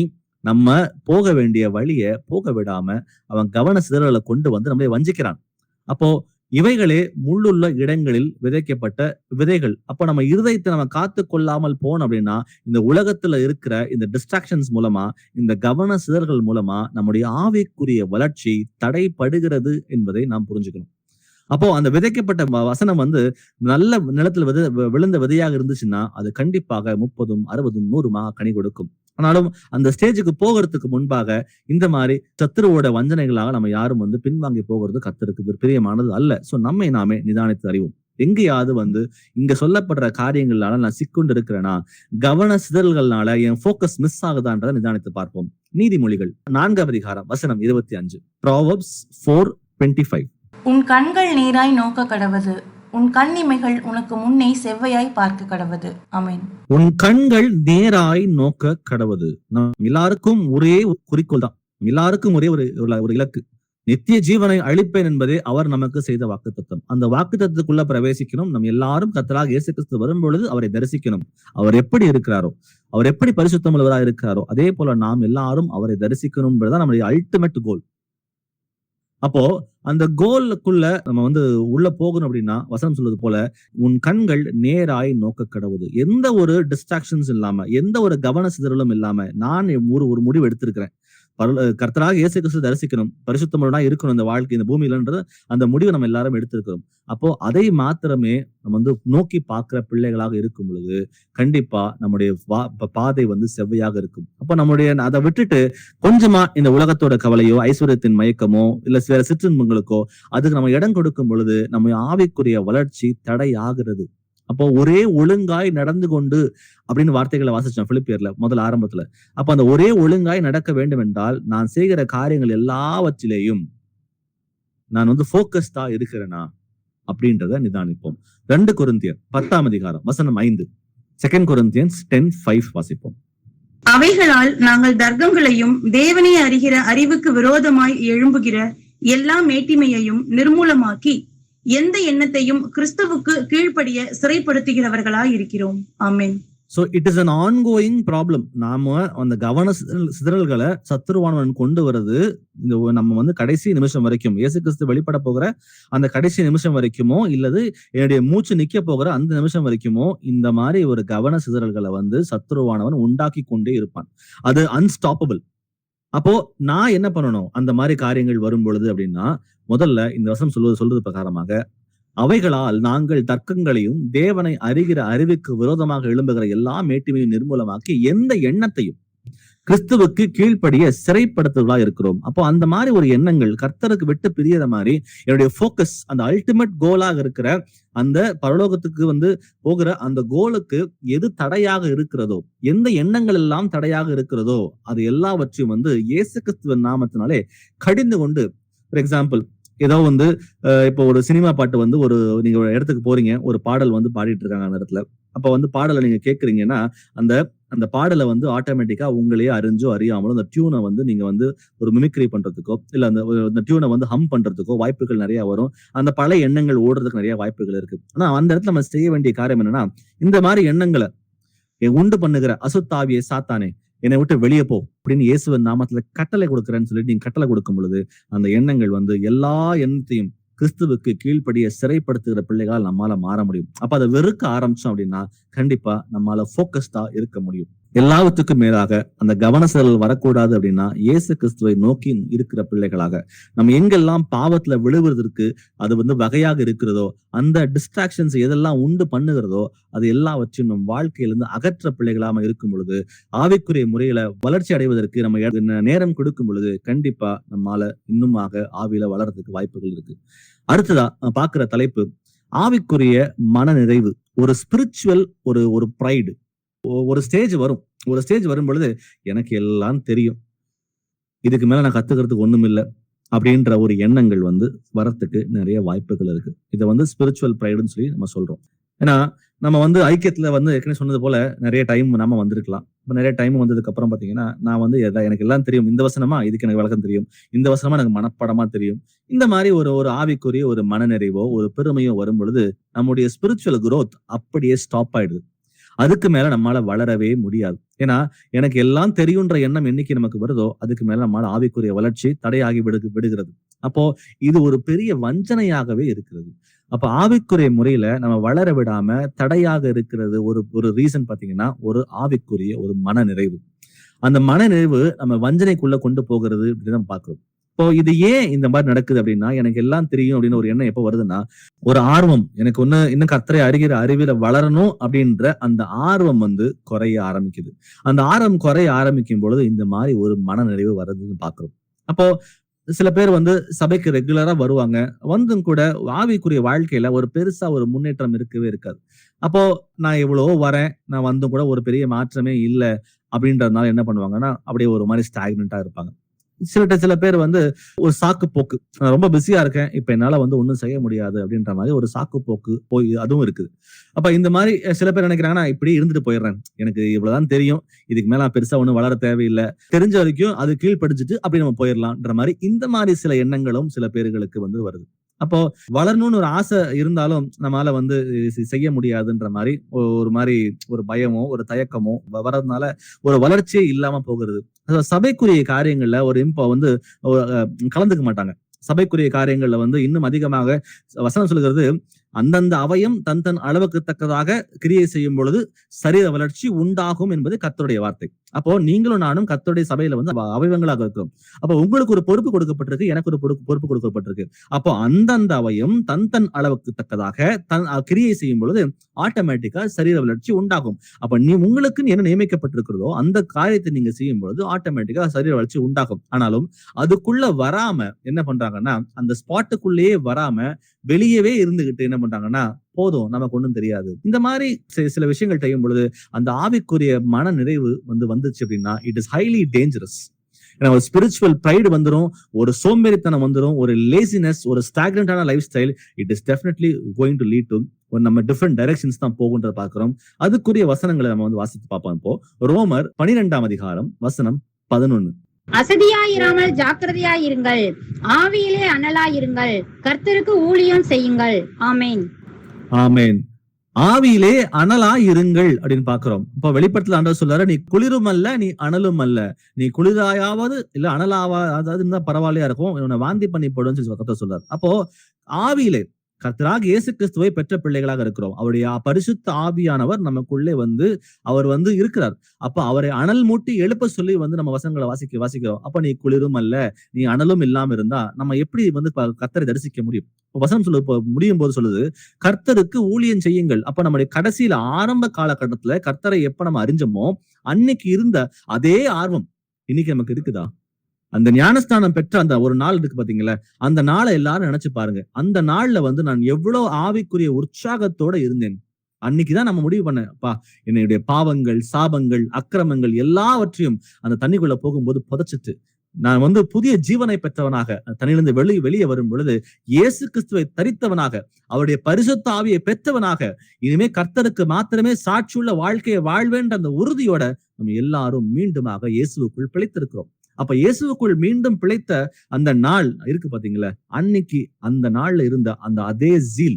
நம்ம போக வேண்டிய வழியை போக விடாம அவன் கவன சிதறல்களை கொண்டு வந்து நம்மளை வஞ்சிக்கிறான். அப்போ இவைகளே முள்ளுள்ள இடங்களில் விதைக்கப்பட்ட விதைகள். அப்ப நம்ம இருதயத்தை நம்ம காத்து கொள்ளாமல் போனோம் அப்படின்னா இந்த உலகத்துல இருக்கிற இந்த டிஸ்ட்ராக்ஷன்ஸ் மூலமா இந்த கவன சிதறல்கள் மூலமா நம்முடைய ஆவிக்குரிய வளர்ச்சி தடைப்படுகிறது என்பதை நாம் புரிஞ்சுக்கணும். அப்போ அந்த விதைக்கப்பட்ட வசனம் வந்து நல்ல நிலத்துல விழுந்த விதையாக இருந்துச்சுன்னா அது கண்டிப்பாக 30, 60, 100 கனி கொடுக்கும். ஆனாலும் அந்த ஸ்டேஜுக்கு போகிறதுக்கு முன்பாக இந்த மாதிரி சத்துருவோட வஞ்சனைகளாக நம்ம யாரும் வந்து பின்வாங்கி போகிறது கர்த்தருக்கு பிரியமானது அல்ல. சோ நம்மை நாமே நிதானித்து அறிவோம். எங்கேயாவது வந்து இங்க சொல்லப்படுற காரியங்களால நான் சிக்குண்டு இருக்கிறேனா, கவன சிதறல்கள்னால என் போக்கஸ் மிஸ் ஆகுதான்றதை நிதானித்து பார்ப்போம். நீதிமொழிகள் 4ஆம் அதிகாரம் வசனம் 25. Proverbs 4:25. உன் கண்கள் நேராய் நோக்க கடவது, உன் கண்ணிமைகள் உனக்கு முன்னே செவ்வையாய் பார்க்க கடவது. ஆமென். உன் கண்கள் நேராய் நோக்க கடவது. நம் எல்லாருக்கும் ஒரே குறிக்கோள் தான், எல்லாருக்கும் ஒரே ஒரு இலக்கு. நித்திய ஜீவனை அளிப்பேன் என்பதே அவர் நமக்கு செய்த வாக்குத்தத்தம். அந்த வாக்குத்தத்துக்குள்ள பிரவேசிக்கணும். நம்ம எல்லாரும் கர்த்தராகிய இயேசு கிறிஸ்து வரும் பொழுது அவரை தரிசிக்கணும். அவர் எப்படி இருக்கிறாரோ, அவர் எப்படி பரிசுத்தம் உள்ளவராக இருக்கிறாரோ அதே போல நாம் எல்லாரும் அவரை தரிசிக்கணும் என்பதுதான் நம்முடைய அல்டிமேட் கோல். அப்போ அந்த கோலுக்குள்ள நம்ம வந்து உள்ள போகணும் அப்படின்னா வசனம் சொல்வது போல உன் கண்கள் நேராய் நோக்க கடவுது. எந்த ஒரு டிஸ்ட்ராக்ஷன்ஸ் இல்லாம, எந்த ஒரு கவன சிதறலும் இல்லாம நான் ஒரு முடிவு எடுத்திருக்கிறேன். கர்த்தராக இயேசு கிறிஸ்து தரிசிக்கணும், பரிசுத்தமுள்ளவனா இருக்கணும் இந்த வாழ்க்கை இந்த பூமியிலன்றது அந்த முடிவை நம்ம எல்லாரும் எடுத்திருக்கிறோம். அப்போ அதை மாத்திரமே நம்ம வந்து நோக்கி பார்க்கிற பிள்ளைகளாக இருக்கும் பொழுது கண்டிப்பா நம்முடைய பாதை வந்து செவ்வையாக இருக்கும். அப்போ நம்முடைய அதை விட்டுட்டு கொஞ்சமா இந்த உலகத்தோட கவலையோ ஐஸ்வர்யத்தின் மயக்கமோ இல்ல வேற சிற்றின்பங்களுக்கோ அதுக்கு நம்ம இடம் கொடுக்கும் பொழுது நம்ம ஆவிக்குரிய வளர்ச்சி தடை ஆகிறது. அப்போ ஒரே ஒழுங்காய் நடந்து கொண்டு அப்படின்னு வார்த்தைகளை வாசிச்சோம் பிலிப்பியர்ல முதல் ஆரம்பத்துல. அப்ப அந்த ஒரே ஒழுங்காய் நடக்க வேண்டும் என்றால் நான் செய்கிற காரியங்கள் எல்லாவற்றிலேயும் நான் வந்து போக்கஸ்டா இருக்கிறேனா அப்படின்றத நிதானிப்போம். 2 கொரிந்தியர் 10ஆம் அதிகாரம் வசனம் 5. 2 Corinthians 10:5 வாசிப்போம். அவைகளால் நாங்கள் தர்க்கங்களையும் தேவனை அறிகிற அறிவுக்கு விரோதமாய் எழும்புகிற எல்லா மேட்டிமையையும் நிர்மூலமாக்கி எந்த எண்ணத்தையும் கிறிஸ்துவுக்கு கீழ்ப்படிய சிறைப்படுத்துகிறவர்களாய் இருக்கிறோம். ஆமென். So it is an ongoing problem. நாம அந்த கவன சிதறல்களை சத்துருவானவன் கொண்டு வருது இந்த நம்ம வந்து கடைசி நிமிஷம் வரைக்கும், இயேசு கிறிஸ்து வெளிப்பட போகிற அந்த கடைசி நிமிஷம் வரைக்குமோ இல்லது என்னுடைய மூச்சு நிக்க போகிற அந்த நிமிஷம் வரைக்குமோ இந்த மாதிரி ஒரு கவன சிதறல்களை வந்து சத்துருவானவன் உண்டாக்கி கொண்டே இருப்பான். அது அன்ஸ்டாப்பபிள். அப்போ நான் என்ன பண்ணணும் அந்த மாதிரி காரியங்கள் வரும் பொழுது அப்படின்னா, முதல்ல இந்த வசனம் சொல்றது பிரகாரமாக அவைகளால் நாங்கள் தர்க்கங்களையும் தேவனை அறிகிற அறிவுக்கு விரோதமாக எழும்புகிற எல்லா மேட்டிமையும் நிர்மூலமாக்கி எந்த எண்ணத்தையும் கிறிஸ்துவுக்கு கீழ்ப்படிய சிறைப்படுத்துவதா இருக்கிறோம். அப்போ அந்த மாதிரி ஒரு எண்ணங்கள் கர்த்தருக்கு விட்டு பிரியற மாதிரி என்னுடைய போக்கஸ் அந்த அல்டிமேட் கோலாக இருக்கிற அந்த பரலோகத்துக்கு வந்து போகிற அந்த கோலுக்கு எது தடையாக இருக்கிறதோ, எந்த எண்ணங்கள் எல்லாம் தடையாக இருக்கிறதோ அது எல்லாவற்றையும் வந்து இயேசு கிறிஸ்துவின் நாமத்தினாலே கடிந்து கொண்டு, ஃபார் எக்ஸாம்பிள் ஏதோ வந்து இப்போ ஒரு சினிமா பாட்டு வந்து நீங்க ஒரு இடத்துக்கு போறீங்க, ஒரு பாடல் வந்து பாடிட்டு இருக்காங்க அந்த இடத்துல. அப்ப வந்து பாடலை நீங்க கேட்கறீங்கன்னா அந்த பாடலை வந்து ஆட்டோமேட்டிக்கா உங்களையே அறிஞ்சோ அறியாமலும் அந்த டியூனை வந்து நீங்க வந்து ஒரு மிமிக்ரி பண்றதுக்கோ இல்ல அந்த டியூனை வந்து ஹம் பண்றதுக்கோ வாய்ப்புகள் நிறைய வரும். அந்த பல எண்ணங்கள் ஓடுறதுக்கு நிறைய வாய்ப்புகள் இருக்கு. ஆனா அந்த இடத்துல நம்ம செய்ய வேண்டிய காரியம் என்னன்னா, இந்த மாதிரி எண்ணங்களை உண்டு பண்ணுகிற அசுத்தாவியை சாத்தானே என்னை விட்டு வெளியே போ அப்படின்னு இயேசுவின் நாமத்துல கட்டளை கொடுக்குறேன்னு சொல்லிட்டு நீங்க கட்டளை கொடுக்கும் பொழுது அந்த எண்ணங்கள் வந்து எல்லா எண்ணத்தையும் கிறிஸ்துவுக்கு கீழ்ப்படிய சிறைப்படுத்துகிற பிள்ளைகளால் நம்மால மாற முடியும். அப்ப அதை வெறுக்க ஆரம்பிச்சோம் அப்படின்னா கண்டிப்பா நம்மால போக்கஸ்டா இருக்க முடியும். எல்லாவற்றுக்கும் மேலாக அந்த கவன செதறல் வரக்கூடாது அப்படின்னா இயேசு கிறிஸ்துவை நோக்கி இருக்கிற பிள்ளைகளாக நம்ம எங்கெல்லாம் பாவத்துல விழுவதற்கு அது வகையாக இருக்கிறதோ, அந்த டிஸ்ட்ராக்ஷன்ஸ் எதெல்லாம் உண்டு பண்ணுகிறதோ அது எல்லாவற்றையும் நம் வாழ்க்கையிலிருந்து அகற்ற பிள்ளைகளாம இருக்கும் பொழுது, ஆவிக்குரிய முறையில வளர்ச்சி அடைவதற்கு நம்ம நேரம் கொடுக்கும் பொழுது கண்டிப்பா நம்மால இன்னுமாக ஆவியில வளர்றதுக்கு வாய்ப்புகள் இருக்கு. அடுத்ததா பாக்குற தலைப்பு ஆவிக்குரிய மன நிறைவு. ஒரு ஸ்பிரிச்சுவல் ஒரு ப்ரைடு. ஒரு ஸ்டேஜ் வரும் பொழுது எனக்கு எல்லாம் தெரியும், இதுக்கு மேல நான் கத்துக்கிறதுக்கு ஒண்ணும் இல்லை அப்படின்ற ஒரு எண்ணங்கள் வரத்துக்கு நிறைய வாய்ப்புகள் இருக்கு. இதை ஸ்பிரிச்சுவல் ப்ரைடுன்னு சொல்லி நம்ம சொல்றோம். ஏன்னா நம்ம ஐக்கியத்துல ஏற்கனவே சொன்னது போல நிறைய டைம் நம்ம வந்திருக்கலாம். இப்ப நிறைய டைம் வந்ததுக்கு அப்புறம் பாத்தீங்கன்னா நான் எனக்கு எல்லாம் தெரியும், இந்த வசனமா இதுக்கு எனக்கு விளக்கம் தெரியும், இந்த வசனமா எனக்கு மனப்படமா தெரியும். இந்த மாதிரி ஒரு ஆவிக்குரிய ஒரு மனநிறைவோ ஒரு பெருமையோ வரும் பொழுது நம்முடைய ஸ்பிரிச்சுவல் growth அப்படியே ஸ்டாப் ஆயிடுது. அதுக்கு மேல நம்மளால வளரவே முடியாது. ஏன்னா எனக்கு எல்லாம் தெரியுன்ற எண்ணம் என்னைக்கு நமக்கு வருதோ அதுக்கு மேல நம்மளால ஆவிக்குரிய வளர்ச்சி தடையாகி விடுகிறது. அப்போ இது ஒரு பெரிய வஞ்சனையாகவே இருக்கிறது. அப்ப ஆவிக்குரிய முறையில நம்ம வளர விடாம தடையாக இருக்கிறது ஒரு ரீசன் பாத்தீங்கன்னா ஒரு ஆவிக்குரிய ஒரு மன நிறைவு. அந்த மன நிறைவு நம்ம வஞ்சனைக்குள்ள கொண்டு போகிறது அப்படின்னு நம்ம பார்க்கிறோம். இப்போ இது ஏன் இந்த மாதிரி நடக்குது அப்படின்னா, எனக்கு எல்லாம் தெரியும் அப்படின்னு ஒரு எண்ணம் எப்ப வருதுன்னா, ஒரு ஆர்வம் எனக்கு இன்னும் கர்த்தரை அறிகிற அறிவில வளரணும் அப்படின்ற அந்த ஆர்வம் குறைய ஆரம்பிக்குது. அந்த ஆர்வம் குறைய ஆரம்பிக்கும் பொழுது இந்த மாதிரி ஒரு மன நிறைவு வருதுன்னு பாக்குறோம். அப்போ சில பேர் சபைக்கு ரெகுலரா வருவாங்க, வந்தும் கூட ஆவிக்குரிய வாழ்க்கையில ஒரு பெருசா ஒரு முன்னேற்றம் இருக்கவே இருக்காது. அப்போ நான் எவ்வளவோ வரேன், நான் வந்தும் கூட ஒரு பெரிய மாற்றமே இல்லை அப்படின்றதுனால என்ன பண்ணுவாங்கன்னா அப்படியே ஒரு மாதிரி ஸ்டாக்னண்டா இருப்பாங்க. சில பேர் ஒரு சாக்கு போக்கு, நான் ரொம்ப பிஸியா இருக்கேன், இப்ப என்னால ஒன்னும் செய்ய முடியாது அப்படின்ற மாதிரி ஒரு சாக்கு போக்கு போய் அதுவும் இருக்குது. அப்ப இந்த மாதிரி சில பேர் நினைக்கிறாங்கன்னா இப்படி இருந்துட்டு போயிடுறேன், எனக்கு இவ்வளவுதான் தெரியும், இதுக்கு மேல பெருசா ஒண்ணும் வளர தேவையில்லை, தெரிஞ்ச வரைக்கும் அது கீழ்படிச்சுட்டு அப்படி நம்ம போயிடலாம்ன்ற மாதிரி இந்த மாதிரி சில எண்ணங்களும் சில பேர்களுக்கு வருது. அப்போ வளரணும்னு ஒரு ஆசை இருந்தாலும் நம்மளால செய்ய முடியாதுன்ற மாதிரி ஒரு பயமோ ஒரு தயக்கமோ வர்றதுனால ஒரு வளர்ச்சியே இல்லாம போகிறது. சபைக்குரிய காரியங்கள்ல கலந்துக்க மாட்டாங்க. சபைக்குரிய காரியங்கள்ல இன்னும் அதிகமாக வசனம் சொல்லுகிறது, அந்தந்த அவயம் தன் அளவுக்கு தக்கதாக கிரியை செய்யும் பொழுது சரீர வளர்ச்சி உண்டாகும் என்பது கர்த்தருடைய வார்த்தை. அப்போ நீங்களும் நானும் கர்த்தருடைய சபையில அவயவங்களாக இருக்கிறோம். அப்போ உங்களுக்கு ஒரு பொறுப்பு கொடுக்கப்பட்டிருக்கு, எனக்கு ஒரு பொறுப்பு கொடுக்கப்பட்டிருக்கு. அப்போ அந்தந்த அவயம் தன் அளவுக்கு தக்கதாக கிரியை செய்யும் பொழுது ஆட்டோமேட்டிக்கா சரீர வளர்ச்சி உண்டாகும். அப்ப உங்களுக்கு என்ன நியமிக்கப்பட்டிருக்கிறதோ அந்த காரியத்தை நீங்க செய்யும் பொழுது ஆட்டோமேட்டிக்கா சரீர வளர்ச்சி உண்டாகும். ஆனாலும் அதுக்குள்ள வராம என்ன பண்றாங்கன்னா, அந்த ஸ்பாட்டுக்குள்ளேயே வராம வெளியவே இருந்துகிட்டு என்ன பண்றாங்கன்னா, போதும் நமக்கு ஒண்ணும் தெரியாது, இந்த மாதிரி சில விஷயங்கள் செய்யும் பொழுது அந்த ஆவிக்குரிய மன நிறைவு வந்துச்சு அப்படின்னா இட் இஸ் ஹைலி டேஞ்சரஸ். ஏன்னா ஒரு ஸ்பிரிச்சுவல் ப்ரைடு வந்துடும், ஒரு சோம்பேறித்தனம் வந்துடும், ஒரு லேசினஸ், ஒரு ஸ்டாக்னண்டான lifestyle. It is definitely going to lead to நம்ம டிஃபரெண்ட் டைரக்ஷன்ஸ் தான் போகுன்றத பாக்குறோம். அதுக்குரிய வசனங்களை நம்ம வாசித்து பார்ப்போம். இப்போ ரோமர் 12ஆம் அதிகாரம் வசனம் 11. அசதியாயிராமல் ஜாக்கிரதையாயிருங்கள், ஆவியிலே அனலாயிருங்கள், கர்த்தருக்கு ஊழியம் செய்யுங்கள். ஆமேன். ஆமேன். ஆவியிலே அனலா இருங்கள் அப்படின்னு பாக்குறோம். இப்ப வெளிப்படத்துல ஆண்டவர் சொல்றாரு, நீ குளிரும் அல்ல நீ அனலும் அல்ல, நீ குளிராயாவது இல்ல அனலாவா அதாவது பரவாயில்லையா இருக்கும், இவனை வாந்தி பண்ணி போடுன்னு சொல்லி சொல்றாரு. அப்போ ஆவியிலே கர்த்தராக இயேசு கிறிஸ்துவை பெற்ற பிள்ளைகளாக இருக்கிறோம். அவருடைய பரிசுத்த ஆவியானவர் நமக்குள்ளே அவர் இருக்கிறார். அப்ப அவரை அனல் மூட்டி எழுப்ப சொல்லி நம்ம வசனங்களை வாசிக்கிறோம். அப்ப நீ குளிரும் அல்ல நீ அனலும் இல்லாம இருந்தா நம்ம எப்படி கர்த்தரை தரிசிக்க முடியும்? வசனம் முடியும் போது சொல்லுது, கர்த்தருக்கு ஊழியம் செய்யுங்கள். அப்ப நம்முடைய கடைசியில ஆரம்ப காலகட்டத்துல கர்த்தரை எப்ப நம்ம அறிஞ்சோமோ அன்னைக்கு இருந்த அதே ஆர்வம் இன்னைக்கு நமக்கு இருக்குதா? அந்த ஞானஸ்தானம் பெற்ற அந்த ஒரு நாள் இருக்கு பாத்தீங்களா, அந்த நாளை எல்லாரும் நினைச்சு பாருங்க. அந்த நாள்ல நான் எவ்வளவு ஆவிக்குரிய உற்சாகத்தோட இருந்தேன். அன்னைக்குதான் நம்ம முடிவு பண்ணப்பா, என்னுடைய பாவங்கள், சாபங்கள், அக்கிரமங்கள் எல்லாவற்றையும் அந்த தண்ணிக்குள்ள போகும்போது புதைச்சிட்டு நான் புதிய ஜீவனை பெற்றவனாக தன்னிலிருந்து வெளியே வரும் பொழுது இயேசு கிறிஸ்துவை தரித்தவனாக அவருடைய பரிசுத்த ஆவியை பெற்றவனாக இனிமே கர்த்தருக்கு மாத்திரமே சாட்சியுள்ள வாழ்க்கையை வாழ்வேன்ற அந்த உறுதியோட நம்ம எல்லாரும் மீண்டுமாக இயேசுவுக்குள் பிழைத்திருக்கிறோம். அப்ப இயேசுவுக்குள் மீண்டும் பிழைத்த அந்த நாள் இருக்கு பாத்தீங்களா, அன்னைக்கு அந்த நாள்ல இருந்த அந்த அதே ஜீல்,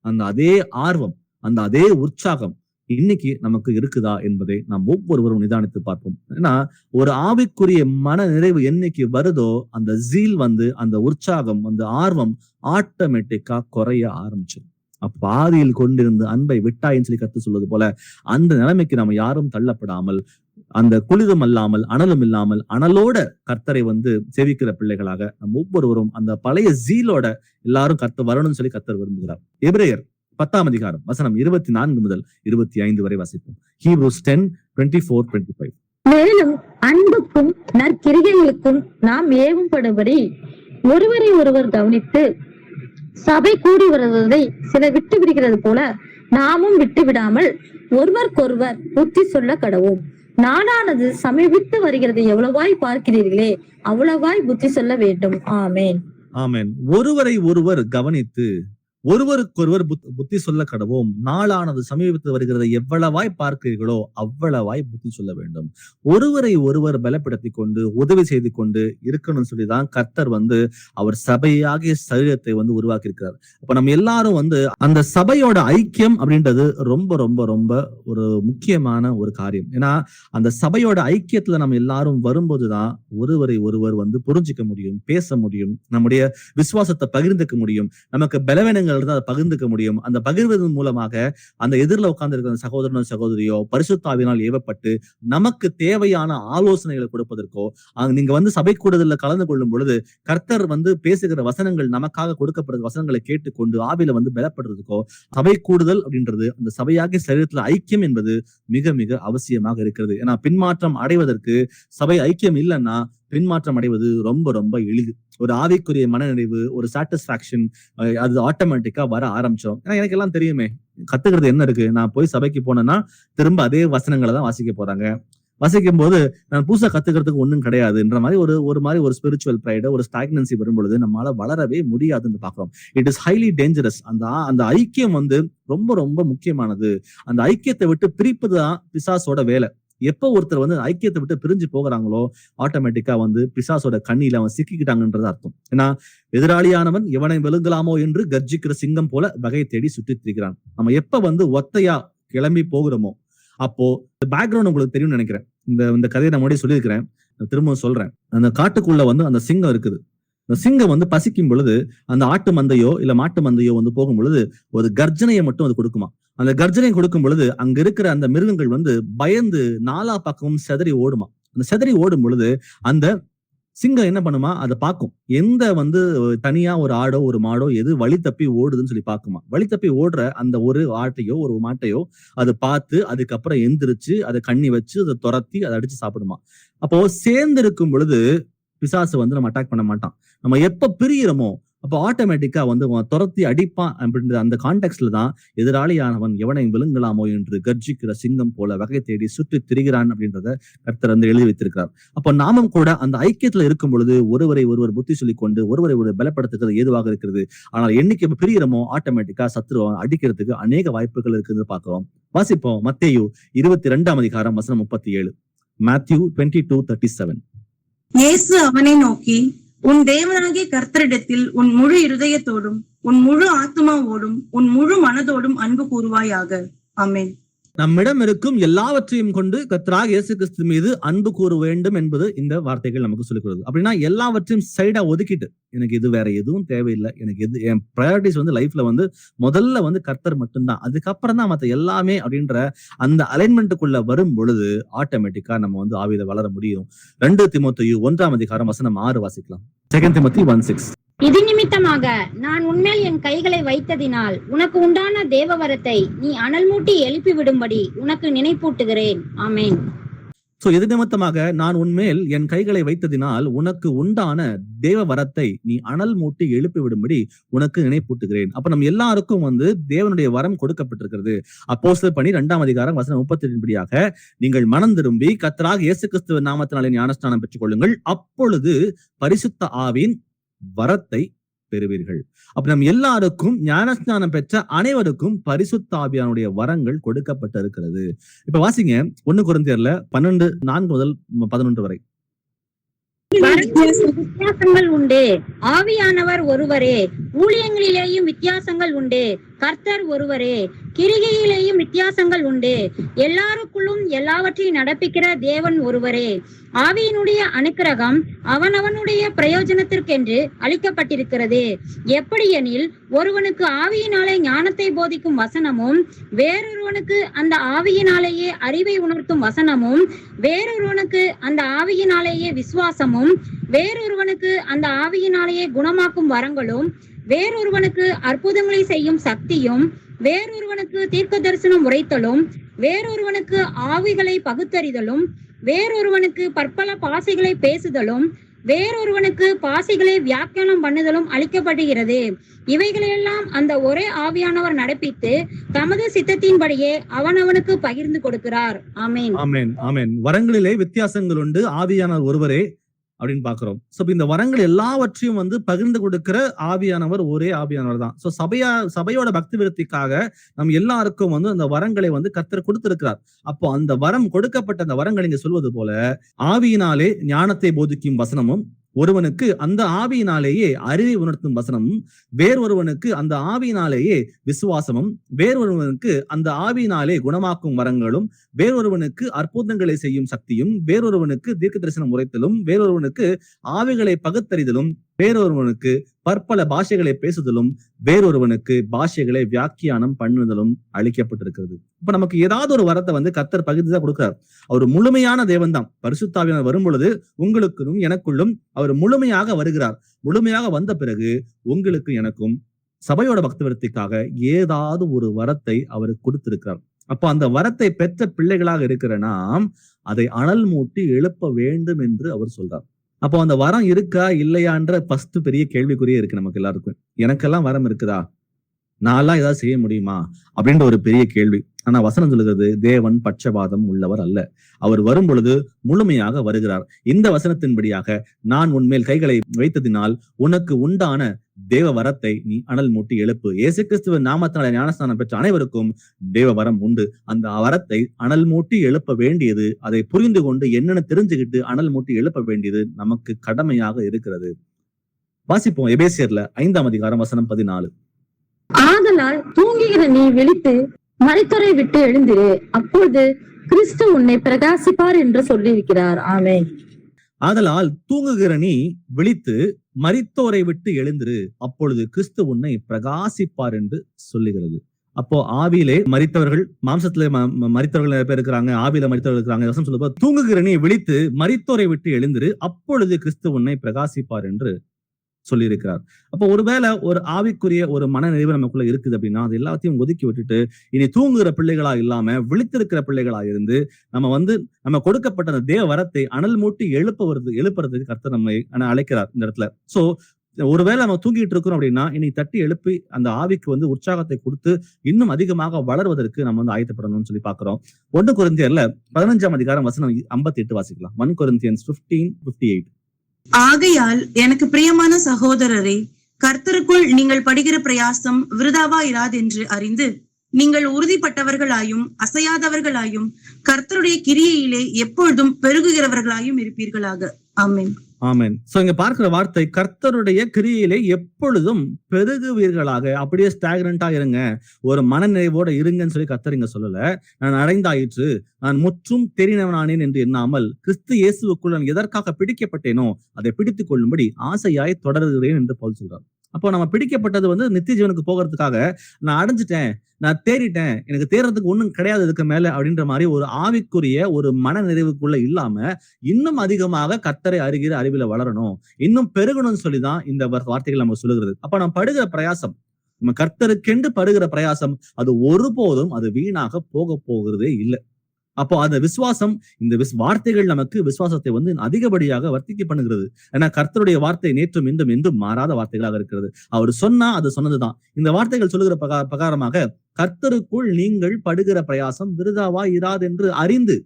அந்த அதே ஆர்வம், அந்த அதே உற்சாகம் இன்னைக்கு நமக்கு இருக்குதா என்பதை நாம் ஒவ்வொருவரும் நிதானித்து பார்ப்போம். ஏன்னா ஒரு ஆவிக்குரிய மன நிறைவு என்னைக்கு வருதோ அந்த ஜீல் அந்த உற்சாகம், அந்த ஆர்வம் ஆட்டோமேட்டிக்கா குறைய ஆரம்பிச்சிடும். பாதியில் கொண்டிருந்து அன்பை விட்டாயின்னு சொல்லி கத்து சொல்வது போல அந்த நிலைமைக்கு நம்ம யாரும் தள்ளப்படாமல், அந்த குளிரும் அல்லாமல் அனலும் இல்லாமல் அனலோட கர்த்தரை சேவிக்கிற பிள்ளைகளாக நம்ம ஒவ்வொருவரும் அந்த பழைய ஜீலோட எல்லாரும் கர்த்தர் வரணும்னு சொல்லி கர்த்தர் விரும்புகிறார். எபிரேயர் 10ஆம் அதிகாரம் வசனம் 24 முதல் 25 வரை வாசிப்போம். Hebrews 10:24-25. மேலும் அன்புக்கும் நற்கிரிகைகளுக்கும் நாம் ஏவும்படும்படி ஒருவரை ஒருவர் கவனித்து சபை கூடி வருவதை சிலர் விட்டு விடுகிறது போல நாமும் விட்டு விடாமல் ஒருவருக்கொருவர் புத்தி சொல்ல கடவோம். நாடானது சமீபித்து வருகிறது எவ்வளவாய் பார்க்கிறீர்களே அவ்வளவாய் புத்தி சொல்ல வேண்டும். ஆமேன். ஆமேன். ஒருவரை ஒருவர் கவனித்து ஒருவருக்கொருவர் புத்தி சொல்ல கடவோம். நாளானது சமீபத்து வருகிறது எவ்வளவாய் பார்க்கிறீர்களோ அவ்வளவாய் புத்தி சொல்ல வேண்டும். ஒருவரை ஒருவர் பலப்படுத்தி கொண்டு உதவி செய்து கொண்டு இருக்கணும்னு சொல்லிதான் கர்த்தர் அவர் சபையாகிய சரீரத்தை உருவாக்கி இருக்கிறார். அப்ப நம்ம எல்லாரும் அந்த சபையோட ஐக்கியம் அப்படின்றது ரொம்ப ரொம்ப ரொம்ப ஒரு முக்கியமான ஒரு காரியம். ஏன்னா அந்த சபையோட ஐக்கியத்துல நம்ம எல்லாரும் வரும்போதுதான் ஒருவரை ஒருவர் புரிஞ்சிக்க முடியும், பேச முடியும், நம்முடைய விசுவாசத்தை பகிர்ந்துக்க முடியும், நமக்கு பலவீனங்கள் அதை பகிர்ந்துக்க முடியும். அந்த பகிர்வதன் மூலமாக அந்த எதிரில் உட்கார்ந்து இருக்கிற சகோதரனோ சகோதரியோ பரிசுத்த ஆவியினால் ஏவப்பட்டு நமக்கு தேவையான ஆலோசனைகளை கொடுப்பதற்கோ, நீங்க சபை கூடுதலில் கலந்து கொள்ளும் பொழுது கர்த்தர் பேசுகிற வசனங்கள் நமக்காக கொடுக்கப்படுற வசனங்களை கேட்டுக்கொண்டு ஆவியில பலப்படுறதுக்கோ, சபை கூடுதல் அப்படின்றது அந்த சபையாகிய சரீரத்துல ஐக்கியம் என்பது மிக மிக அவசியமாக இருக்கிறது. ஏன்னா பின்மாற்றம் அடைவதற்கு சபை ஐக்கியம் இல்லைன்னா பின்மாற்றம் அடைவது ரொம்ப ரொம்ப எளிது. ஒரு ஆவிக்குரிய மனநிறைவு, ஒரு சாட்டிஸ்பாக்சன் அது ஆட்டோமேட்டிக்கா வர ஆரம்பிச்சோம். ஏன்னா எனக்கு எல்லாம் தெரியுமே, கத்துக்கிறது என்ன இருக்கு, நான் போய் சபைக்கு போனேன்னா திரும்ப அதே வசனங்களை தான் வாசிக்க போறாங்க. வாசிக்கும் போது நான் புதுசா கத்துக்கிறதுக்கு ஒண்ணும் கிடையாதுன்ற மாதிரி ஒரு ஸ்பிரிச்சுவல் பிரைடு, ஒரு ஸ்டாக்னன்சி வரும்பொழுது நம்மளால வளரவே முடியாதுன்னு பாக்குறோம். It is highly dangerous. அந்த ஐக்கியம் ரொம்ப ரொம்ப முக்கியமானது. அந்த ஐக்கியத்தை விட்டு பிரிப்பதுதான் பிசாசோட வேலை. எப்ப ஒருத்தர் ஐக்கியத்தை விட்டு பிரிஞ்சு போகிறாங்களோ ஆட்டோமேட்டிக்கா பிசாசோட கண்ணியில அவன் சிக்கிக்கிட்டாங்கன்றது அர்த்தம். ஏன்னா எதிராளியானவன் எவனை வெளுங்கலாமோ என்று கர்ஜிக்கிற சிங்கம் போல வகை தேடி சுற்றி திரிகிறான். நம்ம எப்ப ஒத்தையா கிளம்பி போகிறோமோ அப்போ பேக்ரவுண்ட் உங்களுக்கு தெரியும்னு நினைக்கிறேன். இந்த கதையை நான் முன்னாடி சொல்லியிருக்கிறேன், திரும்ப சொல்றேன். அந்த காட்டுக்குள்ள அந்த சிங்கம் இருக்குது. அந்த சிங்கம் பசிக்கும் பொழுது அந்த ஆட்டு மந்தையோ இல்ல மாட்டு மந்தையோ போகும் பொழுது ஒரு கர்ஜனையை மட்டும் அது கொடுக்குமா. அந்த கர்ஜனை கொடுக்கும் பொழுது அங்க இருக்கிற அந்த மிருகங்கள் பயந்து நாலா பக்கமும் செதறி ஓடுமா. அந்த செதறி ஓடும் பொழுது அந்த சிங்கம் என்ன பண்ணுமா, அதை பார்க்கும். எந்த தனியா ஒரு ஆடோ ஒரு மாடோ எது வழி தப்பி ஓடுதுன்னு சொல்லி பார்க்குமா. வழி தப்பி ஓடுற அந்த ஒரு ஆட்டையோ ஒரு மாட்டையோ அதை பார்த்து அதுக்கப்புறம் எந்திரிச்சு அதை கண்ணி வச்சு அதை துரத்தி அதை அடிச்சு சாப்பிடுமா. அப்போ சேர்ந்து இருக்கும் பொழுது பிசாசு நம்ம அட்டாக் பண்ண மாட்டான். நம்ம எப்ப பிரியிறோமோ அப்போ ஆட்டோமேட்டிக்கா துரத்தி அடிப்பான் அப்படின்ற அந்த கான்டெக்ட்ல தான் எதிராளியானவன் எவனை விழுங்கலாமோ என்று கர்ஜிக்கிற சிங்கம் போல வகை தேடி சுற்றி திரிகிறான் அப்படின்றத கர்த்தர் எழுதி வைத்திருக்கிறார். அப்போ நாமும் கூட அந்த ஐக்கியத்துல இருக்கும் பொழுது ஒருவரை ஒருவர் புத்தி சொல்லிக் கொண்டு ஒருவரை ஒரு பலப்படுத்துகிறது ஏதுவாக இருக்கிறது. ஆனால் என்னைக்கு பிரியிறமோ ஆட்டோமேட்டிக்கா சத்ருவ அடிக்கிறதுக்கு அநேக வாய்ப்புகள் இருக்குன்னு பார்க்கிறோம். வாசிப்போம். மத்தேயு 22ஆம் அதிகாரம் வசனம் 37. Matthew 22:37. இயேசு அவனை நோக்கி, உன் தேவனாகிய கர்த்தரிடத்தில் உன் முழு இருதயத்தோடும் உன் முழு ஆத்துமாவோடும் உன் முழு மனதோடும் அன்பு கூறுவாயாக. ஆமென். நம்மிடம் இருக்கும் எல்லாவற்றையும் கொண்டு கர்த்தராகிய இயேசு கிறிஸ்து மீது அன்பு கூற வேண்டும் என்பது இந்த வார்த்தைகள் நமக்கு சொல்லிக் கொடுக்குது. அப்படின்னா எல்லாவற்றையும் சைடா ஒதுக்கிட்டு எனக்கு இது வேற எதுவும் தேவையில்லை, எனக்கு என் ப்ரையாரிட்டிஸ் லைஃப்ல முதல்ல கர்த்தர் மட்டும்தான், அதுக்கப்புறம் தான் மற்ற எல்லாமே அப்படின்ற அந்த அலைன்மெண்ட்டுக்குள்ள வரும் பொழுது ஆட்டோமேட்டிக்கா நம்ம ஆவியில வளர முடியும். 2 தீமோத்தேயு 1ஆம் அதிகாரம் வசனம் 6 வாசிக்கலாம். 2 Timothy 1:6. இது நிமித்தமாக நான் உன்மேல் என் கைகளை வைத்ததினால் உனக்கு உண்டான தேவவரத்தை நீ அனல் மூட்டி எழுப்பி விடும்படி உனக்கு நினைப்பூட்டுகிறேன். ஆமென். சோ இது நிமித்தமாக நான் உன்மேல் என் கைகளை வைத்ததினால் உனக்கு உண்டான தேவ வரத்தை நீ அனல் மூட்டி எழுப்பி விடும்படி உனக்கு நினைப்பூட்டுகிறேன். அப்ப நம்ம எல்லாருக்கும் தேவனுடைய வரம் கொடுக்கப்பட்டிருக்கிறது. அப்போஸ்தலர் பணி 2ஆம் அதிகாரம் வசனம் 38 படியாக நீங்கள் மனம் திரும்பி கர்த்தராகிய இயேசு கிறிஸ்து நாமத்தினாலே ஞானஸ்நானம் பெற்றுக் கொள்ளுங்கள், அப்பொழுது பரிசுத்த ஆவியின் வரத்தை பெறுவீர்கள். அப்ப நம்ம எல்லாருக்கும் ஞானஸ்நானம் பெற்ற அனைவருக்கும் பரிசுத்த ஆவியானுடைய வரங்கள் கொடுக்கப்பட்டு இருக்கிறது. இப்ப வாசிங்க 1 கொரிந்தியர்ல 12:4 முதல் 11 வரை. வித்தியாசங்கள் உண்டு, ஆவியானவர் ஒருவரே. ஊழியங்களிலேயும் வித்தியாசங்கள் உண்டு, கர்த்தர் ஒருவரே. கிரிகையிலேயும் வித்தியாசங்கள் உண்டு. எல்லாருக்குள்ளும் எல்லாவற்றையும் நடப்பிக்கிற தேவன் ஒருவரே. ஆவியினுடைய அனுக்கிரகம் அவனவனுடைய பிரயோஜனத்திற்கென்று அளிக்கப்பட்டிருக்கிறது. எப்படியெனில், ஒருவனுக்கு ஆவியினாலே ஞானத்தை போதிக்கும் வசனமும், வேறொருவனுக்கு அந்த ஆவியினாலேயே அறிவை உணர்த்தும் வசனமும், வேறொருவனுக்கு அந்த ஆவியினாலேயே விசுவாசமும், வேறொருவனுக்கு அந்த ஆவியினாலேயே குணமாக்கும் வரங்களும், வேறொருவனுக்கு அற்புதங்களை செய்யும் சக்தியும், வேறொருவனுக்கு தீர்க்க தரிசனம் உரைத்தலும், வேறொருவனுக்கு ஆவிகளை பகுத்தறிதலும், வேறொருவனுக்கு பற்பல பாசைகளை பேசுதலும், வேறொருவனுக்கு பாசைகளை வியாக்கியானம் பண்ணுதலும் அளிக்கப்படுகிறது. இவைகளெல்லாம் அந்த ஒரே ஆவியானவர் நடப்பித்து தமது சித்தத்தின்படியே அவனவனுக்கு பகிர்ந்து கொடுக்கிறார். ஆமென். ஆமென். ஆமென். வரங்களிலே வித்தியாசங்கள் உண்டு, ஆவியானவர் ஒருவரே அப்படின்னு பாக்குறோம். சோ இந்த வரங்கள் எல்லாவற்றையும் பகிர்ந்து கொடுக்கிற ஆவியானவர் ஒரே ஆவியானவர் தான். சோ சபையோட பக்தி விருத்திக்காக நம்ம எல்லாருக்கும் அந்த வரங்களை கர்த்தர் கொடுத்திருக்கிறார். அப்போ அந்த வரம் கொடுக்கப்பட்ட அந்த வரங்கள் இங்க சொல்வது போல, ஆவியினாலே ஞானத்தை போதிக்கும் வசனமும், ஒருவனுக்கு அந்த ஆவியினாலேயே அறிவை உணர்த்தும் வசனமும், வேறொருவனுக்கு அந்த ஆவியினாலேயே விசுவாசமும், வேறொருவனுக்கு அந்த ஆவியினாலே குணமாக்கும் வரங்களும், வேறொருவனுக்கு அற்புதங்களை செய்யும் சக்தியும், வேறொருவனுக்கு தீர்க்க தரிசனம் உரைத்தலும், வேறொருவனுக்கு ஆவிகளை பகுத்தறிதலும், வேறொருவனுக்கு பற்பல பாஷைகளை பேசுதலும், வேறொருவனுக்கு பாஷைகளை வியாக்கியானம் பண்ணுதலும் அளிக்கப்பட்டிருக்கிறது. இப்ப நமக்கு ஏதாவது ஒரு வரத்தை கர்த்தர் பகிர்ந்துதான் கொடுக்கிறார். அவர் முழுமையான தேவன் தான். பரிசுத்த ஆவியானவர் வரும் பொழுது உங்களுக்கும் எனக்குள்ளும் அவர் முழுமையாக வருகிறார். முழுமையாக வந்த பிறகு உங்களுக்கு எனக்கும் சபையோட பக்தி விருத்திக்காக ஏதாவது ஒரு வரத்தை அவர் கொடுத்திருக்கிறார். அப்போ அந்த வரத்தை பெற்ற பிள்ளைகளாக இருக்கிற நாம் அதை அனல் மூட்டி எழுப்ப வேண்டும் என்று அவர் சொல்றார். அப்போ அந்த வரம் இருக்கா இல்லையான்ற ஃபர்ஸ்ட் பெரிய கேள்விக்குறியே இருக்கு நமக்கு எல்லாருக்கும். எனக்கெல்லாம் வரம் இருக்குதா, நான்லாம் ஏதாவது செய்ய முடியுமா அப்படின்ற ஒரு பெரிய கேள்வி. ஆனா வசனம் சொல்லுகிறது, தேவன் பட்சபாதம் உள்ளவர் அல்ல. அவர் வரும் பொழுது முழுமையாக வருகிறார். இந்த வசனத்தின்படியாக, நான் உன்மேல் கைகளை வைத்ததினால் உனக்கு உண்டான தேவ வரத்தை நீ அனல் மூட்டி எழுப்பு. இயேசு கிறிஸ்துவின் நாமத்தினால ஞானஸ்நானம் பெற்ற அனைவருக்கும் தேவ வரம் உண்டு. அந்த வரத்தை அனல் மூட்டி எழுப்ப வேண்டியது, அதை புரிந்து கொண்டு என்னன்னு தெரிஞ்சுக்கிட்டு அனல் மூட்டி எழுப்ப வேண்டியது நமக்கு கடமையாக இருக்கிறது. வாசிப்போம் எபேசியர்ல 5ஆம் அதிகாரம் வசனம் 14. ஆதலால் தூங்குகிற நீ விழித்து மரித்தோரை விட்டு எழுந்திரு, அப்பொழுது கிறிஸ்து உன்னை பிரகாசிப்பார் என்று சொல்லியிருக்கிறார். ஆமென். ஆதலால் தூங்குகிற நீ விழித்து மரித்தோரை விட்டு எழுந்திரு, அப்பொழுது கிறிஸ்து உன்னை பிரகாசிப்பார் என்று சொல்லுகிறது. அப்போ ஆவியிலே மரித்தவர்கள், மாம்சத்திலே மரித்தவர்கள் நிறைய பேர் இருக்கிறாங்க, ஆவியில மரித்தவர்கள் இருக்கிறாங்க. வசனம் சொல்லும்போது, தூங்குகிற நீ விழித்து மரித்தோரை விட்டு எழுந்திரு, அப்பொழுது கிறிஸ்து உன்னை பிரகாசிப்பார் என்று சொல்லியிருக்கிறார். அப்போ ஒருவேளை ஒரு ஆவிக்குரிய ஒரு மனநிறைவு நமக்குள்ள இருக்குது அப்படின்னா, அது எல்லாத்தையும் ஒதுக்கி விட்டுட்டு இனி தூங்குகிற பிள்ளைகளா இல்லாம விழித்திருக்கிற பிள்ளைகளா இருந்து நம்ம கொடுக்கப்பட்ட அந்த தேவ வரத்தை அனல் மூட்டி எழுப்புறதுக்கு கர்த்தர் நம்மை அழைக்கிறார் இந்த இடத்துல. சோ ஒருவேளை நம்ம தூங்கிட்டு இருக்கிறோம் அப்படின்னா, இனி தட்டி எழுப்பி அந்த ஆவிக்கு உற்சாகத்தை கொடுத்து இன்னும் அதிகமாக வளர்வதற்கு நம்ம ஆயத்தப்படணும்னு சொல்லி பாக்குறோம். 1 கொரிந்தியர்ல 15ஆம் அதிகாரம் வசனம் 58 வாசிக்கலாம். 1 Corinthians 15:58. ஆகையால் எனக்கு பிரியமான சகோதரரே, கர்த்தருக்குள் நீங்கள் படுகிற பிரயாசம் விருதாவா இராதென்று அறிந்து, நீங்கள் உறுதிப்பட்டவர்களாயும் அசையாதவர்களாயும் கர்த்தருடைய கிரியையிலே எப்பொழுதும் பெருகுகிறவர்களாயும் இருப்பீர்களாக. ஆமென். ஆமென். சோ இங்க பார்க்கிற வார்த்தை, கர்த்தருடைய கிரியையிலே எப்பொழுதும் பெருகுவீர்களாக. அப்படியே ஸ்டாக்னண்டா இருங்க, ஒரு மனநிறைவோட இருங்கன்னு சொல்லி கர்த்தர் இங்க சொல்லல. நான் அடைந்தாயிற்று, நான் முற்றும் தெரிந்தவனானேன் என்று எண்ணாமல், கிறிஸ்து இயேசுவுக்குள் நான் எதற்காக பிடிக்கப்பட்டேனோ அதை பிடித்துக் கொள்ளும்படி ஆசையாய் தொடர்கிறேன் என்று பவுல் சொல்றார். அப்போ நம்ம பிடிக்கப்பட்டது நித்திய ஜீவனுக்கு போகிறதுக்காக. நான் அடைஞ்சிட்டேன், நான் தேறிட்டேன், எனக்கு தேர்றதுக்கு ஒண்ணும் கிடையாது இதுக்கு மேல அப்படின்ற மாதிரி ஒரு ஆவிக்குரிய ஒரு மன நிறைவுக்குள்ள இல்லாம இன்னும் அதிகமாக கர்த்தரை அறிகிற அறிவில வளரணும், இன்னும் பெருகணும்னு சொல்லிதான் இந்த வார்த்தைகள் நம்ம சொல்லுகிறது. அப்ப நம்ம படுகிற பிரயாசம், நம்ம கர்த்தருக்கென்று படுகிற பிரயாசம், அது ஒருபோதும் அது வீணாக போகிறதே இல்லை. அப்போ அந்த விசுவாசம், இந்த வார்த்தைகள் நமக்கு விசுவாசத்தை அதிகப்படியாக வர்த்திக்க பண்ணுகிறது. ஏன்னா கர்த்தருடைய வார்த்தை நேற்றும் இன்றும் என்றும் மாறாத வார்த்தைகளாக இருக்கிறது. அவர் சொன்னா அது சொன்னதுதான். இந்த வார்த்தைகள் சொல்லுகிற பிரகாரமாக, கர்த்தருக்குள் நீங்கள் படுகிற பிரயாசம் விருதாவா இராதென்று அறிந்து,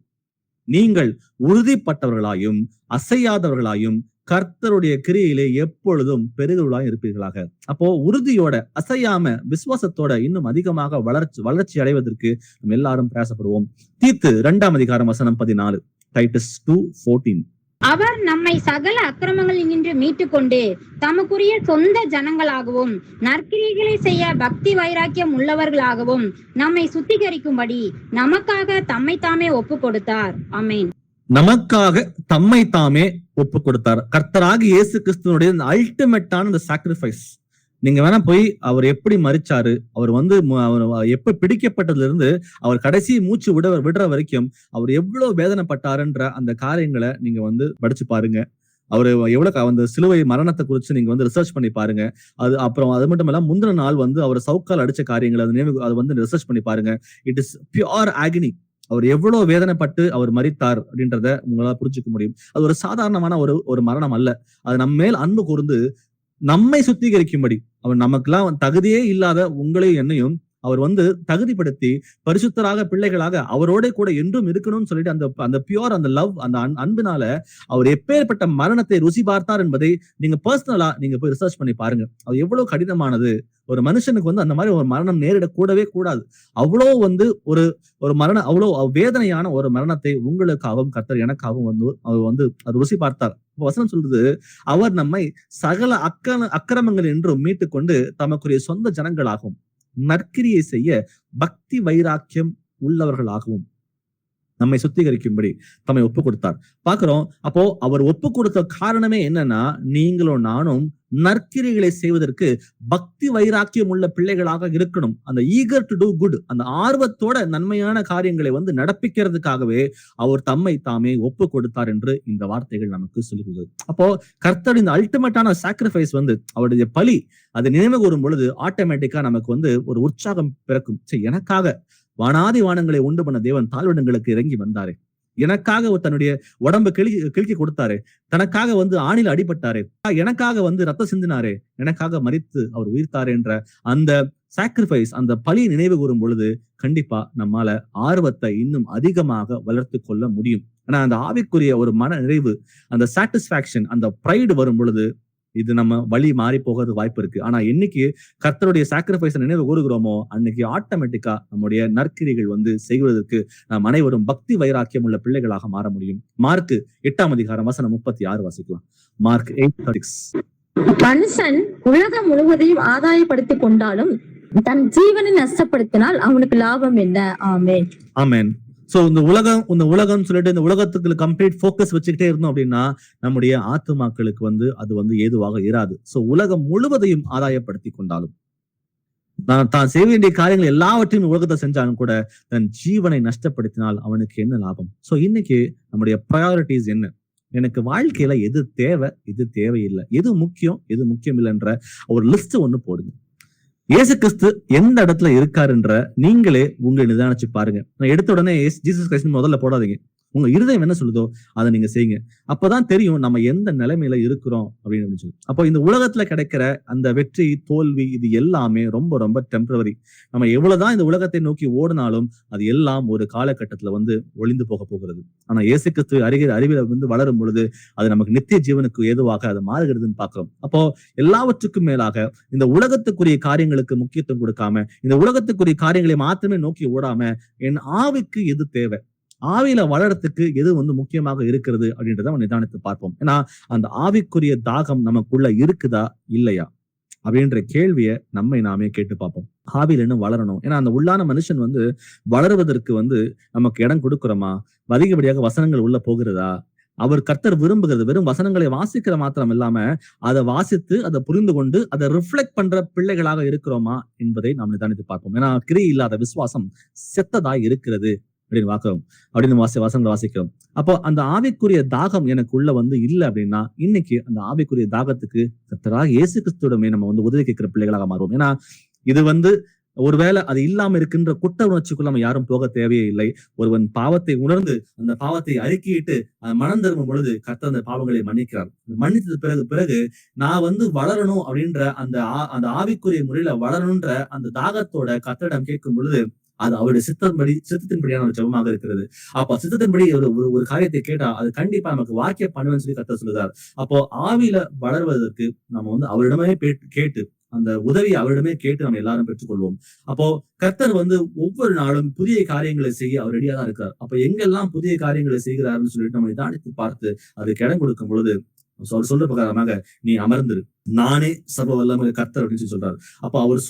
நீங்கள் உறுதிப்பட்டவர்களாயும் அசையாதவர்களாயும் கர்த்தருடைய கிரியையிலே எப்பொழுதும் பெருகுவர்களாய் இருப்பீர்களாக. அப்போ உறுதியோட, அசையாம, விசுவாசத்தோட இன்னும் அதிகமாக வளர்ச்சி அடைவதற்கு நம்ம எல்லாரும் பிரயாசப்படுவோம். தீத்து 2ஆம் அதிகாரம் வசனம் 14. டைட்டஸ் 2:14. அவர் நம்மை சகல அக்கிரமங்களினின்று மீட்டுக்கொண்டு தமக்குரிய சொந்த ஜனங்களாகவும் நற்கிரியைகளை செய்ய பக்தி வைராக்கியம் உள்ளவர்களாகவும் நம்மை சுத்திகரிக்கும்படி நமக்காக தம்மை தாமே ஒப்பு கொடுத்தார். ஆமென். நமக்காக தம்மை தாமே ஒப்பு கொடுத்தார். கர்த்தராகிய இயேசு கிறிஸ்துவனுடைய அல்டிமேட்டான இந்த சாக்ரிஃபைஸ். நீங்க வேணா போய் அவர் எப்படி மரிச்சாரு, அவர் வந்து அவர் எப்ப பிடிக்கப்பட்டதுல இருந்து அவர் கடைசி மூச்சு விடுற வரைக்கும் அவர் எவ்வளவு வேதனைப்பட்டாருன்ற அந்த காரியங்களை நீங்க வந்து படிச்சு பாருங்க. அவரு எவ்வளவு அந்த சிலுவை மரணத்தை குறிச்சு நீங்க வந்து ரிசர்ச் பண்ணி பாருங்க. அப்புறம் அது மட்டும் இல்ல, முந்தின நாள் வந்து அவர் சவுக்கால் அடிச்ச காரியங்களை அது வந்து ரிசர்ச் பண்ணி பாருங்க. It is pure agony. அவர் எவ்வளவு வேதனைப்பட்டு அவர் மரித்தார் அப்படின்றத உங்களால புரிஞ்சுக்க முடியும். அது ஒரு சாதாரணமான ஒரு மரணம் அல்ல. அது நம்ம மேல் அன்பு கூர்ந்து நம்மை சுத்திகரிக்கும்படி, அவர் நமக்கெல்லாம் தகுதியே இல்லாத உங்களையும் என்னையும் அவர் வந்து தகுதிப்படுத்தி பரிசுத்தராக பிள்ளைகளாக அவரோட கூட என்றும் இருக்கணும்னு சொல்லிட்டு அந்த பியூர் அந்த லவ் அந்த அன்பினால அவர் எப்பேற்பட்ட மரணத்தை ருசி பார்த்தார் என்பதை நீங்க பர்சனலா நீங்க போய் ரிசர்ச் பண்ணி பாருங்க. அது எவ்வளவு கடினமானது. ஒரு மனுஷனுக்கு வந்து அந்த மாதிரி ஒரு மரணம் நேரிடக்கூடவே கூடாது. அவ்வளோ வந்து ஒரு மரணம், அவ்வளோ வேதனையான ஒரு மரணத்தை உங்களுக்காகவும் கர்த்தர் எனக்காகவும் வந்து அவர் வந்து அது ருசி பார்த்தார். வசனம் சொல்றது, அவர் நம்மை சகல அக்கிரமங்கள் என்றும் மீட்டுக் கொண்டு தமக்குரிய சொந்த ஜனங்களாகவும் நற்கிரியை செய்ய பக்தி வைராக்கியம் உள்ளவர்களாகவும் நம்மை சுத்திகரிக்கும்படி தம்மை ஒப்பு கொடுத்தார். பாக்குறோம். அப்போ அவர் ஒப்பு கொடுத்த காரணமே என்னன்னா, நீங்களும் நானும் நற்கிரிகளை செய்வதற்கு பக்தி வைராக்கியம் உள்ள பிள்ளைகளாக இருக்கணும். அந்த ஈகர் டு டூ குட், அந்த ஆர்வத்தோட நன்மையான காரியங்களை வந்து நடப்பிக்கிறதுக்காகவே அவர் தம்மை தாமே ஒப்பு கொடுத்தார் என்று இந்த வார்த்தைகள் நமக்கு சொல்லுகிறது. அப்போ கர்த்தர் இந்த அல்டிமேட்டான சாக்ரிஃபைஸ் வந்து அவருடைய பலி அதை நினைவு கூறும் பொழுது ஆட்டோமேட்டிக்கா நமக்கு வந்து ஒரு உற்சாகம் பிறக்கும். சரி, எனக்காக வானாதி வானங்களை உண்டு பண்ண தேவன் தாழ்விடங்களுக்கு இறங்கி வந்தாரே, எனக்காக தன்னுடைய உடம்பை கிழக்கி கொடுத்தாரு, தனக்காக வந்து ஆணில அடிபட்டாரு, எனக்காக வந்து ரத்தம் சிந்தினாரே, எனக்காக மரித்து அவர் உயிர்த்தாரு என்ற அந்த சாக்ரிஃபைஸ், அந்த பலி நினைவு கூறும் பொழுது கண்டிப்பா நம்மால ஆர்வத்தை இன்னும் அதிகமாக வளர்த்து கொள்ள முடியும். ஆனா அந்த ஆவிக்குரிய ஒரு மன நிறைவு, அந்த சாட்டிஸ்பாக்சன், அந்த ப்ரைடு வரும் பொழுது இது நம்ம வழி மாறி போகிறது வாய்ப்பு இருக்கு. ஆனா என்னைக்கு கர்த்தருடைய சாக்ரிஃபைஸ் நினைவு கூறுகிறோமோ அன்னைக்கு ஆட்டோமேட்டிக்கா நம்முடைய நற்கிரிகள் வந்து செய்வதற்கு நாம் அனைவரும் பக்தி வைராக்கியம் உள்ள பிள்ளைகளாக மாற முடியும். மார்க் 8:36 வாசிக்கலாம். மார்க் 8:36. மனுஷன் உலகம் முழுவதையும் ஆதாயப்படுத்திக் கொண்டாலும் தன் ஜீவனை நஷ்டப்படுத்தினால் அவனுக்கு லாபம் என்ன? ஆமென். ஆமென். சோ இந்த உலகம் சொல்லிட்டு இந்த உலகத்துக்கு கம்ப்ளீட் போக்கஸ் வச்சுக்கிட்டே இருந்தோம் அப்படின்னா நம்முடைய ஆத்துமாக்களுக்கு வந்து அது வந்து ஏதுவாக இராது. சோ உலகம் முழுவதையும் ஆதாயப்படுத்தி கொண்டாலும் தான் செய்ய வேண்டிய காரியங்கள் எல்லாவற்றையும் உலகத்தை செஞ்சாலும் கூட தன் ஜீவனை நஷ்டப்படுத்தினால் அவனுக்கு என்ன லாபம்? சோ இன்னைக்கு நம்முடைய ப்ரையாரிட்டிஸ் என்ன? எனக்கு வாழ்க்கையில எது தேவை, எது தேவையில்லை, எது முக்கியம் இல்லைன்ற ஒரு லிஸ்ட் ஒண்ணு போடுங்க. இயேசு கிறிஸ்து எந்த இடத்துல இருக்காருன்ற நீங்களே உங்களை நிதானிச்சு பாருங்க. நான் எடுத்த உடனே ஜீசஸ் கிறிஸ்து முதல்ல போடாதீங்க. உங்க இருதயம் என்ன சொல்லுதோ அதை நீங்க செய்யுங்க. அப்பதான் தெரியும் நம்ம எந்த நிலைமையில இருக்கிறோம் அப்படின்னு சொல்லி. அப்போ இந்த உலகத்துல கிடைக்கிற அந்த வெற்றி தோல்வி இது எல்லாமே ரொம்ப ரொம்ப டெம்பரவரி. நம்ம எவ்வளவுதான் இந்த உலகத்தை நோக்கி ஓடினாலும் அது எல்லாம் ஒரு காலகட்டத்துல வந்து ஒளிந்து போக போகிறது. ஆனா இயேசு கிறிஸ்து அறிவில வந்து வளரும் பொழுது அது நமக்கு நித்திய ஜீவனுக்கு ஏதுவாக அது மாறுகிறதுன்னு பாக்குறோம். அப்போ எல்லாவற்றுக்கும் மேலாக இந்த உலகத்துக்குரிய காரியங்களுக்கு முக்கியத்துவம் கொடுக்காம, இந்த உலகத்துக்குரிய காரியங்களை மாத்திரமே நோக்கி ஓடாம என் ஆவிக்கு எது தேவை, ஆவியில வளரத்துக்கு எது வந்து முக்கியமாக இருக்கிறது அப்படின்றத நம்ம நிதானித்து பார்ப்போம். ஏன்னா அந்த ஆவிக்குரிய தாகம் நமக்குள்ள இருக்குதா இல்லையா அப்படின்ற கேள்வியை நம்மை நாமே கேட்டு பார்ப்போம். ஆவியில இன்னும் வளரணும். ஏன்னா அந்த உள்ளான மனுஷன் வந்து வளருவதற்கு வந்து நமக்கு இடம் கொடுக்கிறோமா, அதிகப்படியாக வசனங்கள் உள்ள போகிறதா, அவர் கர்த்தர் விரும்புகிறது வெறும் வசனங்களை வாசிக்கிற மாத்திரம் இல்லாம அதை வாசித்து அதை புரிந்து கொண்டு அதை ரிஃப்ளெக்ட் பண்ற பிள்ளைகளாக இருக்கிறோமா என்பதை நாம் நிதானித்து பார்ப்போம். ஏன்னா கிரியை இல்லாத விசுவாசம் செத்ததாய் இருக்கிறது அப்படின்னு வசனங்களை வாசிக்கிறோம். அப்போ அந்த ஆவிக்குரிய தாகம் எனக்குள்ள வந்து இல்லை அப்படின்னா இன்னைக்கு அந்த ஆவிக்குரிய தாகத்துக்கு கர்த்தராகிய இயேசு கிறிஸ்துவிடமே நம்ம வந்து உதவி கேட்கிற பிள்ளைகளாக மாறுவோம். ஏன்னா இது வந்து ஒருவேளை அது இல்லாம இருக்கின்ற குற்ற உணர்ச்சிக்குள்ள நம்ம யாரும் போக தேவையே இல்லை. ஒருவன் பாவத்தை உணர்ந்து அந்த பாவத்தை அறிக்கையிட்டு மனம் திரும்பும் பொழுது கர்த்தர் அந்த பாவங்களை மன்னிக்கிறார். மன்னித்தது பிறகு நான் வந்து வளரணும் அப்படின்ற அந்த ஆவிக்குரிய முறையில வளரணுன்ற அந்த தாகத்தோட கர்த்தரிடம் கேட்கும் பொழுது அது அவருடைய சித்தத்தின்படியான ஒரு ஜெபமாக இருக்கிறது. அப்ப சித்தத்தின்படி ஒரு காரியத்தை கேட்டா அது கண்டிப்பா நமக்கு வாக்கிய பண்ணுவேன்னு சொல்லி கர்த்தர் சொல்லுறார். அப்போ ஆவியில வளர்வதற்கு நம்ம வந்து அவரிடமே கேட்டு அந்த உதவி அவரிடமே கேட்டு நம்ம எல்லாரும் பெற்றுக்கொள்வோம். அப்போ கர்த்தர் வந்து ஒவ்வொரு நாளும் புதிய காரியங்களை செய்ய அவர் ரெடியா தான் இருக்கார். அப்ப எங்கெல்லாம் புதிய காரியங்களை செய்கிறாருன்னு சொல்லிட்டு நம்ம நிதானித்து பார்த்து அதுக்கு இடம் கொடுக்கும் பொழுது அவர் சொல்ற பிரகாரமாக நீ அமர்ந்துரு, நானே சர்வ வல்லமை கர்த்தர் அப்படின்னு சொல்லி சொல்றாரு. அப்ப அவர்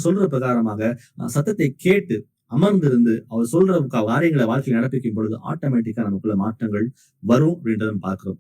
சொல்ற பிரகாரமாக சத்தத்தை கேட்டு அமர்ந்திருந்து அவர் சொல்ற காரியங்களை வாழ்க்கையில் நடப்பிக்கும் பொழுது ஆட்டோமேட்டிக்கா நமக்குள்ள மாற்றங்கள் வரும் அப்படின்றத பார்க்கிறோம்.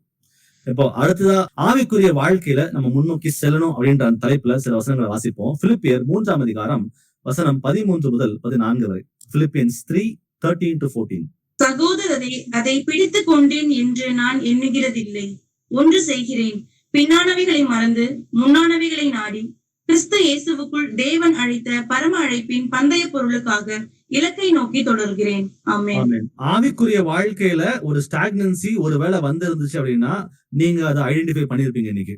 இப்போ அடுத்ததா ஆவிக்குரிய வாழ்க்கையில நம்ம முன்னோக்கி செல்லணும் அப்படின்ற அந்த தலைப்புல சில வசனங்களை வாசிப்போம். பிலிப்பியர் 3ஆம் அதிகாரம் வசனம் 13 முதல் 14 வரை. பிலிப்பியன்ஸ் 3:13-14. சகோதரரே, அதை பிடித்துக் கொண்டேன் என்று நான் எண்ணுகிறதில்லை. ஒன்று செய்கிறேன், பின்னானவைகளை மறந்து முன்னானவைகளை நாடி கிறிஸ்து இயேசுவுக்குள் தேவன் அழைத்த பரம அழைப்பின் பந்தய பொருளுக்காக இலக்கை நோக்கி தொடர்கிறேன். ஆமென். ஆவிக்குரிய வாழ்க்கையில ஒரு ஸ்டாக்னன்சி ஒருவேளை வந்திருந்துச்சு அப்படின்னா நீங்க அதை ஐடென்டிஃபை பண்ணிருப்பீங்க இன்னைக்கு.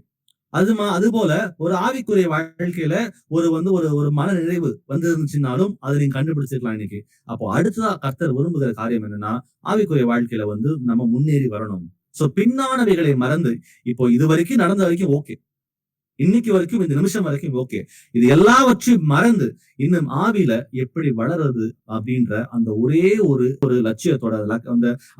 அது போல ஒரு ஆவிக்குரிய வாழ்க்கையில ஒரு மன நிறைவு வந்திருந்துச்சுனாலும் அதை நீங்க கண்டுபிடிச்சிருக்கலாம் இன்னைக்கு. அப்போ அடுத்ததா கர்த்தர் விரும்புகிற காரியம் என்னன்னா ஆவிக்குரிய வாழ்க்கையில நம்ம முன்னேறி வரணும். சோ பின்னானவைகளை மறந்து, இப்போ இது வரைக்கும் நடந்த வரைக்கும் ஓகே, இன்னைக்கு வரைக்கும் இந்த நிமிஷம் வரைக்கும் ஓகே, இது எல்லாவற்றையும் மறந்து இன்னும் ஆவியில எப்படி வளருது அப்படின்ற அந்த ஒரே ஒரு லட்சியத்தோட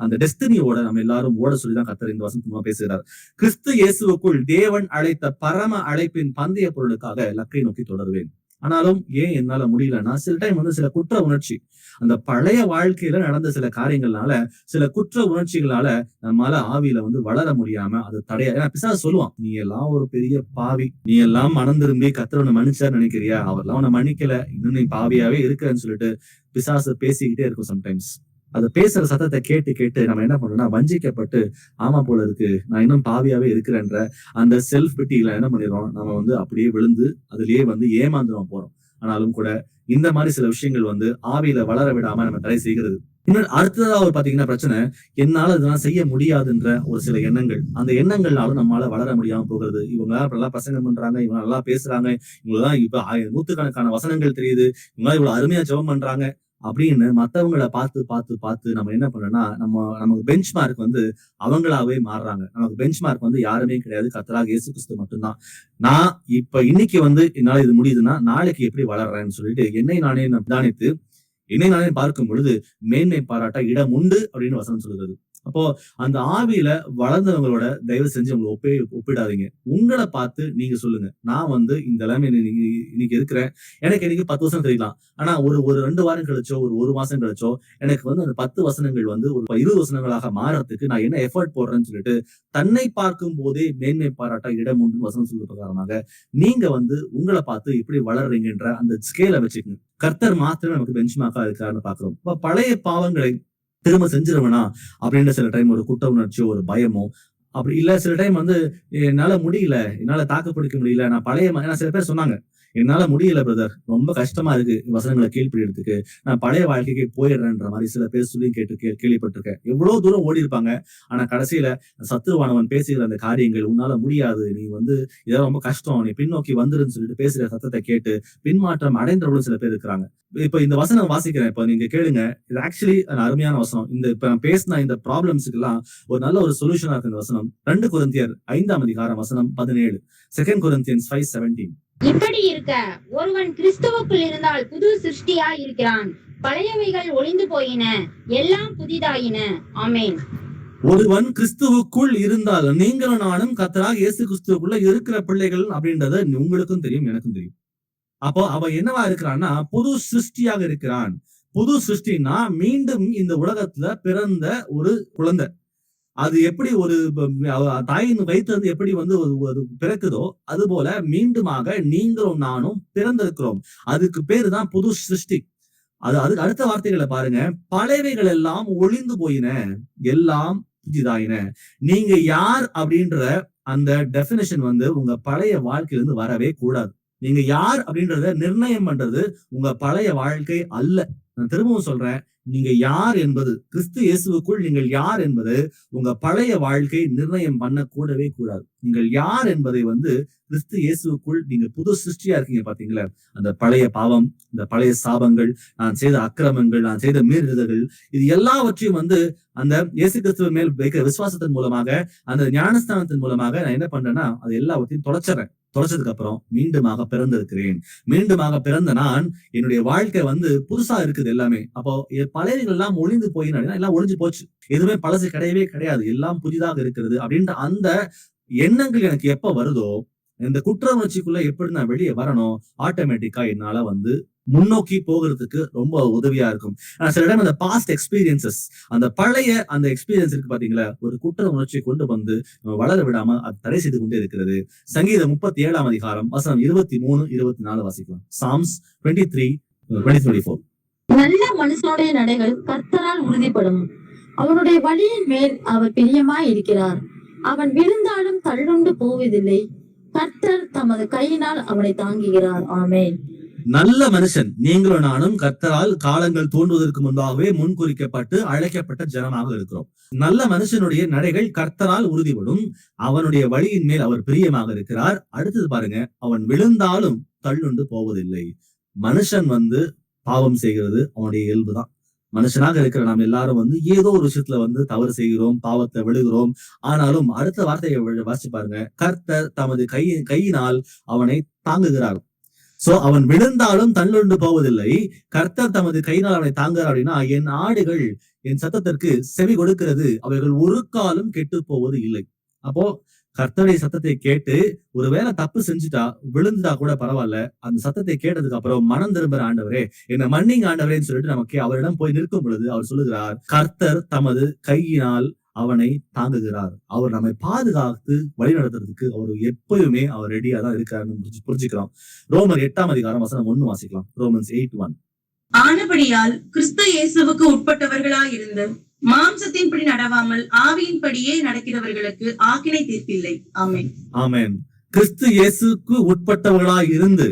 அந்த டெஸ்டினியோட நம்ம எல்லாரும் ஓட சொல்லிதான் கர்த்தர் இந்த வசனமா பேசுகிறார். கிறிஸ்து இயேசுவுக்குள் தேவன் அழைத்த பரம அழைப்பின் பந்தய பொருளுக்காக லக்கை நோக்கி தொடருவேன். ஆனாலும் ஏன் என்னால முடியலன்னா சில டைம் சில குற்ற உணர்ச்சி, அந்த பழைய வாழ்க்கையில நடந்த சில காரியங்கள்னால சில குற்ற உணர்ச்சிகளால நம்மளால ஆவியில வளர முடியாம அது தடையா. ஏன்னா பிசாசு சொல்லுவான், நீ எல்லாம் ஒரு பெரிய பாவி, நீ எல்லாம் மனம் திரும்பி கர்த்தர் உன்னை மன்னிச்சார் நினைக்கிறியா, அவர்லாம் உன்னை மன்னிக்கல, இன்னும் நீ பாவியாவே இருக்கிறன்னு சொல்லிட்டு பிசாசு பேசிக்கிட்டே இருக்கும். சம்டைம்ஸ் அது பேசுற சத்தத்தை கேட்டு கேட்டு நம்ம என்ன பண்றோம்னா வஞ்சிக்கப்பட்டு, ஆமா போல இருக்கு, நான் இன்னும் பாவியாவே இருக்கிறேன்ற அந்த செல்ஃப் பிட்டியில என்ன பண்ணிடுறோம், நம்ம அப்படியே விழுந்து அதுலயே ஏமாந்துடும் போறோம். ஆனாலும் கூட இந்த மாதிரி சில விஷயங்கள் ஆவியில வளர விடாம நம்ம தடை செய்கிறது. இன்னும் அடுத்ததா பாத்தீங்கன்னா பிரச்சனை, என்னால இதெல்லாம் செய்ய முடியாதுன்ற ஒரு சில எண்ணங்கள், அந்த எண்ணங்கள்னாலும் நம்மளால வளர முடியாம போகிறது. இவங்க நல்லா பிரசங்கம் பண்றாங்க, இவங்க நல்லா பேசுறாங்க, இவங்கதான் இப்ப நூத்துக்கணக்கான வசனங்கள் தெரியுது, இவங்க இவ்வளவு அருமையா ஜெபம் பண்றாங்க அப்படின்னு மத்தவங்களை பார்த்து நம்ம என்ன பண்றோம்னா நமக்கு பெஞ்ச் மார்க் அவங்களாவே மாறுறாங்க. நமக்கு பெஞ்ச் மார்க் யாருமே கிடையாது, கர்த்தராகிய இயேசு கிறிஸ்து மட்டும்தான். நான் இப்ப இன்னைக்கு என்னால இது முடியுதுன்னா நாளைக்கு எப்படி வளர்றேன்னு சொல்லிட்டு என்னை நானே நிதானித்து என்னை நானே பார்க்கும் பொழுது மேன்மை பாராட்ட இடம் உண்டு அப்படின்னு வசனம் சொல்லுகிறது. அப்போ அந்த ஆவியில வளர்ந்தவங்களோட தயவு செஞ்சு உங்களை ஒப்பிடாதீங்க. உங்களை பார்த்து நீங்க சொல்லுங்க, நான் இந்த நிலைமையில இன்னைக்கு இருக்கிறேன், எனக்கு இன்னைக்கு 10 வசனம் தெரியலாம், ஆனா ஒரு 2 வாரம் கழிச்சோ ஒரு மாசம் கழிச்சோ எனக்கு அந்த 10 வசனங்கள் ஒரு 20 வசனங்களாக மாறறதுக்கு நான் என்ன எஃபர்ட் போடுறேன்னு சொல்லிட்டு தன்னை பார்க்கும் போதே மேன்மை பாராட்ட இடம் உண்டு வசனம் சொல்ற பிரகாரமாக நீங்க உங்களை பார்த்து எப்படி வளர்றீங்கன்ற அந்த ஸ்கேலை வச்சுக்கோங்க. கர்த்தர் மாத்திரம் நமக்கு பெஞ்ச்மார்க்கா இருக்காருன்னு பாக்குறோம். இப்ப பழைய பாவங்களை திரும்ப செஞ்சிருவனா அப்படின்ற சில டைம் ஒரு குற்ற உணர்ச்சியோ ஒரு பயமோ, அப்படி இல்ல சில டைம் என்னால முடியல, என்னால தாக்கு பிடிக்க முடியல, நான் பழைய சில பேர் சொன்னாங்க, என்னால முடியல பிரதர், ரொம்ப கஷ்டமா இருக்கு வசனங்களை கீழ்ப்படிறதுக்கு, நான் பழைய வாழ்க்கைக்கு போயிடுறேன்ற மாதிரி சில பேர் சொல்லி கேள்விப்பட்டிருக்கேன். எவ்வளவு தூரம் ஓடி இருப்பாங்க, ஆனா கடைசியில சத்துருவானவன் பேசுகிற அந்த காரியங்கள், உன்னால முடியாது, நீ இதெல்லாம் ரொம்ப கஷ்டம், நீ பின்னோக்கி வந்துருன்னு சொல்லிட்டு பேசுற சத்தத்தை கேட்டு பின்மாற்றம் அடைந்தவர்களும் சில பேர் இருக்கிறாங்க. இப்ப இந்த வசனம் வாசிக்கிறேன், இப்ப நீங்க கேளுங்க, இது ஆக்சுவலி அருமையான வசனம். இப்ப நான் பேசின இந்த ப்ராப்ளம்ஸுக்கு எல்லாம் ஒரு நல்ல ஒரு சொல்யூஷனா இருக்கு இந்த வசனம். 2 கொரிந்தியர் 5ஆம் அதிகாரம் வசனம் 17, 2 Corinthians 5:17. இப்படி இருக்க ஒருவன் கிறிஸ்துவுக்குள் இருந்தால் புது சிருஷ்டியா இருக்கிறான், பழையவைகள் ஒளிந்து போயின, எல்லாம் புதிதாயின. ஆமென். ஒருவன் கிறிஸ்துவுக்குள் இருந்தால், நீங்களும் நானும் கர்த்தராகிய இயேசு கிறிஸ்துவுக்குள்ள இருக்கிற பிள்ளைகள் அப்படின்றத உங்களுக்கும் தெரியும், எனக்கும் தெரியும். அப்போ அவன் என்னவா இருக்கிறான்னா புது சிருஷ்டியாக இருக்கிறான். புது சிருஷ்டினா மீண்டும் இந்த உலகத்துல பிறந்த ஒரு குழந்தை. அது எப்படி ஒரு தாயின் வயிற்று எப்படி பிறக்குதோ அது போல மீண்டுமாக நீங்களும் நானும் பிறந்திருக்கிறோம். அதுக்கு பேரு தான் புது சிருஷ்டி. அதுக்கு அடுத்த வார்த்தைகளை பாருங்க, பழையவைகள் எல்லாம் ஒளிந்து போயின, எல்லாம் புதிதாயின. நீங்க யார் அப்படின்ற அந்த டெபினிஷன் உங்க பழைய வாழ்க்கையிலிருந்து வரவே கூடாது. நீங்க யார் அப்படின்றத நிர்ணயம் பண்றது உங்க பழைய வாழ்க்கை அல்ல. நான் திரும்பவும் சொல்றேன், நீங்க யார் என்பது, கிறிஸ்து இயேசுவுக்குள் நீங்கள் யார் என்பது உங்க பழைய வாழ்க்கை நிர்ணயம் பண்ண கூடவே கூடாது. நீங்கள் யார் என்பதை கிறிஸ்து இயேசுவுக்குள் நீங்க புது சிருஷ்டியா இருக்கீங்க. பாத்தீங்களா, அந்த பழைய பாவம், இந்த பழைய சாபங்கள், நான் செய்த அக்கிரமங்கள், நான் செய்த மீறுதல்கள், இது எல்லாவற்றையும் அந்த இயேசு கிறிஸ்துவ மேல் வைக்கிற விசுவாசத்தின் மூலமாக, அந்த ஞானஸ்தானத்தின் மூலமாக நான் என்ன பண்றேன்னா அது எல்லாவற்றையும் தொலைச்சிடறேன். தொலைச்சதுக்கு அப்புறம் மீண்டுமாக பிறந்திருக்கிறேன். மீண்டுமாக பிறந்த நான் என்னுடைய வாழ்க்கை வந்து புதுசா இருக்குது எல்லாமே. அப்போ பழையவைகள் எல்லாம் ஒளிந்து போயினா எல்லாம் ஒளிஞ்சு போச்சு. எதுவுமே பழசு கிடையவே கிடையாது. எல்லாம் புதிதாக இருக்கிறது அப்படின்ற அந்த எண்ணங்கள் எனக்கு எப்ப வருதோ, இந்த குற்ற உணர்ச்சிக்குள்ள எப்படி நான் வெளியே வரணும், ஆட்டோமேட்டிக்கா என்னால வந்து முன்னோக்கி போகிறதுக்கு ரொம்ப உதவியா இருக்கும். சில இடம் அந்த பாஸ்ட் எக்ஸ்பீரியன்சஸ், அந்த பழைய அந்த எக்ஸ்பீரியன்ஸ் இருக்கு பாத்தீங்களா, ஒரு குற்ற உணர்ச்சியை கொண்டு வந்து வளர விடாம அது தடை செய்து கொண்டே இருக்கிறது. சங்கீதம் 37 அதிகாரம் வசனம் 23, 24 வாசிக்கலாம். சாம்ஸ் 23:24. நல்ல மனுஷனுடைய நடைகள் கர்த்தரால் உறுதிப்படும். அவனுடைய வழியின் மேல் அவர் பிரியமாய் இருக்கிறார். அவன் விழுந்தாலும் தள்ளுண்டு போவதில்லை. கர்த்தர் தமது கையினால் அவனை தாங்குகிறார். ஆமென். நல்ல மனுஷன் நீங்களும் நானும் கர்த்தரால் காலங்கள் தோன்றுவதற்கு முன்பாகவே முன்குறிக்கப்பட்டு அழைக்கப்பட்ட ஜனமாக இருக்கிறோம். நல்ல மனுஷனுடைய நடைகள் கர்த்தரால் உறுதிப்படும். அவனுடைய வழியின் மேல் அவர் பிரியமாக இருக்கிறார். அடுத்தது பாருங்க, அவன் விழுந்தாலும் தள்ளுண்டு போவதில்லை. மனுஷன் வந்து பாவம் செய்கிறது அவனுடைய இயல்புதான். மனுஷனாக இருக்கிற நாம் எல்லாரும் வந்து ஏதோ ஒரு விஷயத்துல வந்து தவறு செய்கிறோம், பாவத்தை விழுகிறோம். ஆனாலும் அடுத்த வார்த்தையை வாசிச்சு பாருங்க, கர்த்தர் தமது கையினால் அவனை தாங்குகிறார். சோ அவன் விழுந்தாலும் தள்ளுண்டு போவதில்லை. கர்த்தர் தமது கையினால் அவனை தாங்குகிறார் அப்படின்னா, என் ஆடுகள் என் சத்தத்திற்கு செவி கொடுக்கிறது, அவைகள் ஒரு காலம் கெட்டு போவது இல்லை. அப்போ கர்த்தருடைய சத்தத்தை கேட்டு ஒருவேளை தப்பு செஞ்சுட்டா விழுந்துட்டா கூட பரவாயில்ல, அந்த சத்தத்தை கேட்டதுக்கு அப்புறம் மனம் திரும்புற ஆண்டவரே என்ன மன்னிங்க ஆண்டவரேன்னு சொல்லிட்டு நமக்கு அவரிடம் போய் நிற்கும் பொழுது அவர் சொல்லுகிறார், கர்த்தர் தமது கையினால் அவனை தாங்குகிறார். அவர் நம்மை பாதுகாத்து வழி நடத்துறதுக்கு அவர் எப்பயுமே அவர் ரெடியா தான் இருக்காருன்னு புரிஞ்சுக்கிறோம். ரோமர் 8 அதிகாரம் வசனம் 1 வாசிக்கலாம். ரோமன்ஸ் 8:1. ஆனபடியால் கிறிஸ்து இயேசுவுக்கு உட்பட்டவர்களாய் இருந்து மாம்சத்தின்படி நடவாமல் ஆவியின்படியே நடக்கிறவர்களுக்கு ஆக்கினை தீர்ப்பில்லை. ஆமென். ஆமென். கிறிஸ்து இயேசுக்கு உட்பட்டவர்களாய் இருந்து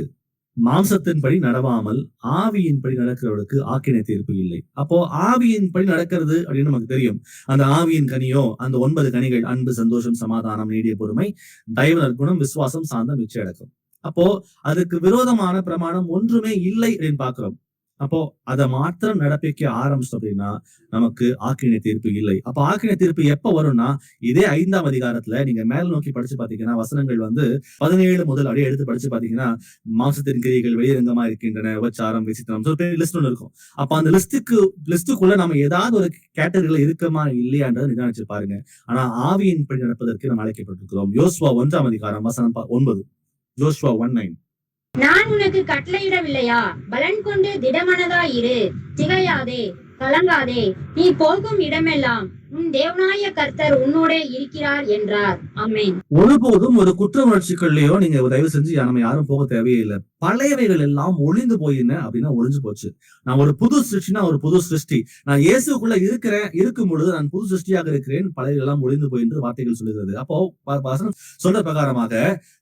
மாம்சத்தின்படி நடவாமல் ஆவியின்படி நடக்கிறவர்களுக்கு ஆக்கினை தீர்ப்பு இல்லை. அப்போ ஆவியின்படி நடக்கிறது அப்படின்னு நமக்கு தெரியும். அந்த ஆவியின் கனியோ அந்த 9 கனிகள் அன்பு, சந்தோஷம், சமாதானம், நீடிய பொறுமை, தயவு, நற்குணம், விசுவாசம், சாந்தம், இச்சை அடக்கம். அப்போ அதுக்கு விரோதமான பிரமாணம் ஒன்றுமே இல்லை அப்படின்னு பாக்குறோம். அப்போ அதை மாத்திரம் நடப்பிக்க ஆரம்பிச்சோம் அப்படின்னா நமக்கு ஆக்கினை தீர்ப்பு இல்லை. அப்போ ஆக்கினை தீர்ப்பு எப்ப வரும்னா, இதே 5ஆம் அதிகாரத்துல நீங்க மேல் நோக்கி படிச்சு பாத்தீங்கன்னா வசனங்கள் வந்து 17 முதல் அப்படியே எடுத்து படிச்சு பாத்தீங்கன்னா, மாம்சத்தின் கிரியைகள் வெளியரங்கமா இருக்கின்றன, உபச்சாரம், விசித்திரம், லிஸ்ட் ஒன்று இருக்கும். அப்ப அந்த லிஸ்டுக்குள்ள நம்ம ஏதாவது ஒரு கேட்டகரியில இருக்கமா இல்லையான்றதை நிதானிச்சு பாருங்க. ஆனா ஆவியின்படி நடப்பதற்கு நம்ம அழைக்கப்பட்டிருக்கிறோம். யோசுவா 1ஆம் அதிகாரம் வசனம் 9. யோசுவா 1:9. நான் உனக்கு கட்டளையிடவில்லையா? பலன் கொண்டு திடமனதாய் இரு, திகையாதே, கலங்காதே. நீ போகும் இடமெல்லாம் உன் தேவனாய கர்த்தர் உன்னோட இருக்கிறார் என்றார். ஆமென். ஒருபோதும் ஒரு குற்ற உணர்ச்சிகள்லயோ நீங்க தயவு செஞ்சு நம்ம யாரும் போக தேவையே இல்லை. பழையவைகள் எல்லாம் ஒளிந்து போயின அப்படின்னா ஒளிஞ்சு போச்சு. நான் ஒரு புது சிருஷ்டினா ஒரு புது சிருஷ்டி. நான் இயேசுக்குள்ள இருக்கும் பொழுது நான் புது சிருஷ்டியாக இருக்கிறேன், பழைய எல்லாம் ஒளிந்து போய் என்று வார்த்தைகள் சொல்லுகிறது. அப்போ சொல்ற பிரகாரமாக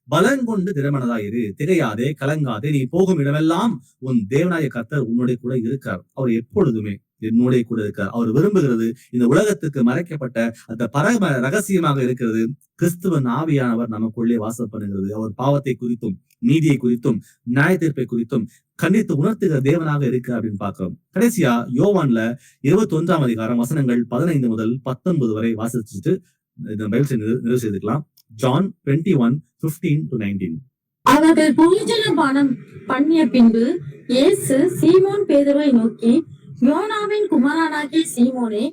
பலன் கொண்டு திடமனதாயிரு, திகையாதே, கலங்காதே. நீ போகும் இடமெல்லாம் உன் தேவனாய கர்த்தர் உன்னுடைய கூட இருக்கார். அவர் எப்பொழுதுமே என்னுடைய கூட இருக்கார். அவர் விரும்புகிறது இந்த உலகத்துக்கு மறைக்கப்பட்ட அந்த பரம ரகசியமாக இருக்கிறது. கிறிஸ்துவன் ஆவியானவர் நமக்குள்ளே வாசம் பண்ணுகிறது. அவர் பாவத்தை குறித்தும் நீதியை குறித்தும் நியாய தீர்ப்பை குறித்தும் கண்டித்து உணர்த்துகிற தேவனாக இருக்கு அப்படின்னு பாக்குறோம். கடைசியா யோவான்ல 21ஆம் அதிகாரம் வசனங்கள் 15 முதல் 19 வரை வாசிச்சுட்டு நிறைவு செய்துக்கலாம். ஜான் 21:15-19. அவர்கள் போஜனபானம் பண்ணிய பின்பு இயேசு சீமோன் பேதுருவை நோக்கி, யோனாவின் குமாரனாகிய சீமோனே,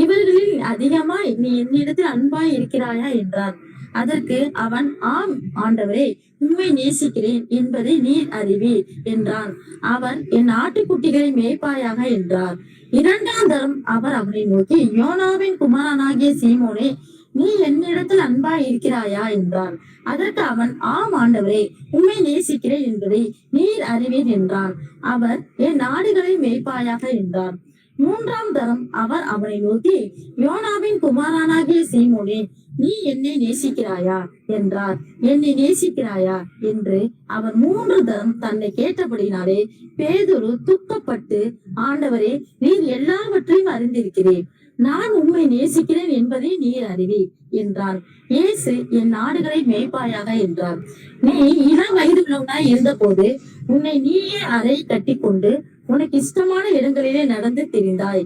இவர்களில் அதிகமாய் நீ என்னிடத்தில் அன்பாய் இருக்கிறாயா என்றார். அதற்கு அவன், ஆம் ஆண்டவரே, உம்மை நேசிக்கிறேன் என்பதை நீர் அறிவீர் என்றான். அவர், என் ஆட்டுக்குட்டிகளை மேய்ப்பாயாக என்றார். 2ஆம் தரம் அவர் அவனை நோக்கி, யோனாவின் குமாரனாகிய சீமோனே, நீ என்னிடத்தில் அன்பாய் இருக்கிறாயா என்றான். அதற்கு அவன், ஆம் ஆண்டவரே, உம்மை நேசிக்கிறேன் என்பதை நீர் அறிவீர் என்றான். அவர், என் ஆடுகளை மேய்ப்பாயாக என்றார். 3ஆம் தரம் அவர் அவனை நோக்கி, யோனாவின் குமாரனாகிய சீமோனே, நீ என்னை நேசிக்கிறாயா என்றார். என்னை நேசிக்கிறாயா என்று அவர் 3 தரம் தன்னை கேட்டபடினாலே பேதுரு துக்கப்பட்டு, ஆண்டவரே, நீர் எல்லாவற்றையும் அறிந்திருக்கிறேன், நான் உம்மை நேசிக்கிறேன் என்பதை நீர் அறிவீர் என்றான். இயேசு, என் ஆடுகளை மேய்ப்பாயாக என்றார். நீ இளம் வயது உள்ளவனாய் இருந்த போது உன்னை நீயே அறை கட்டி கொண்டு உனக்கு இஷ்டமான இடங்களிலே நடந்து திரிந்தாய்.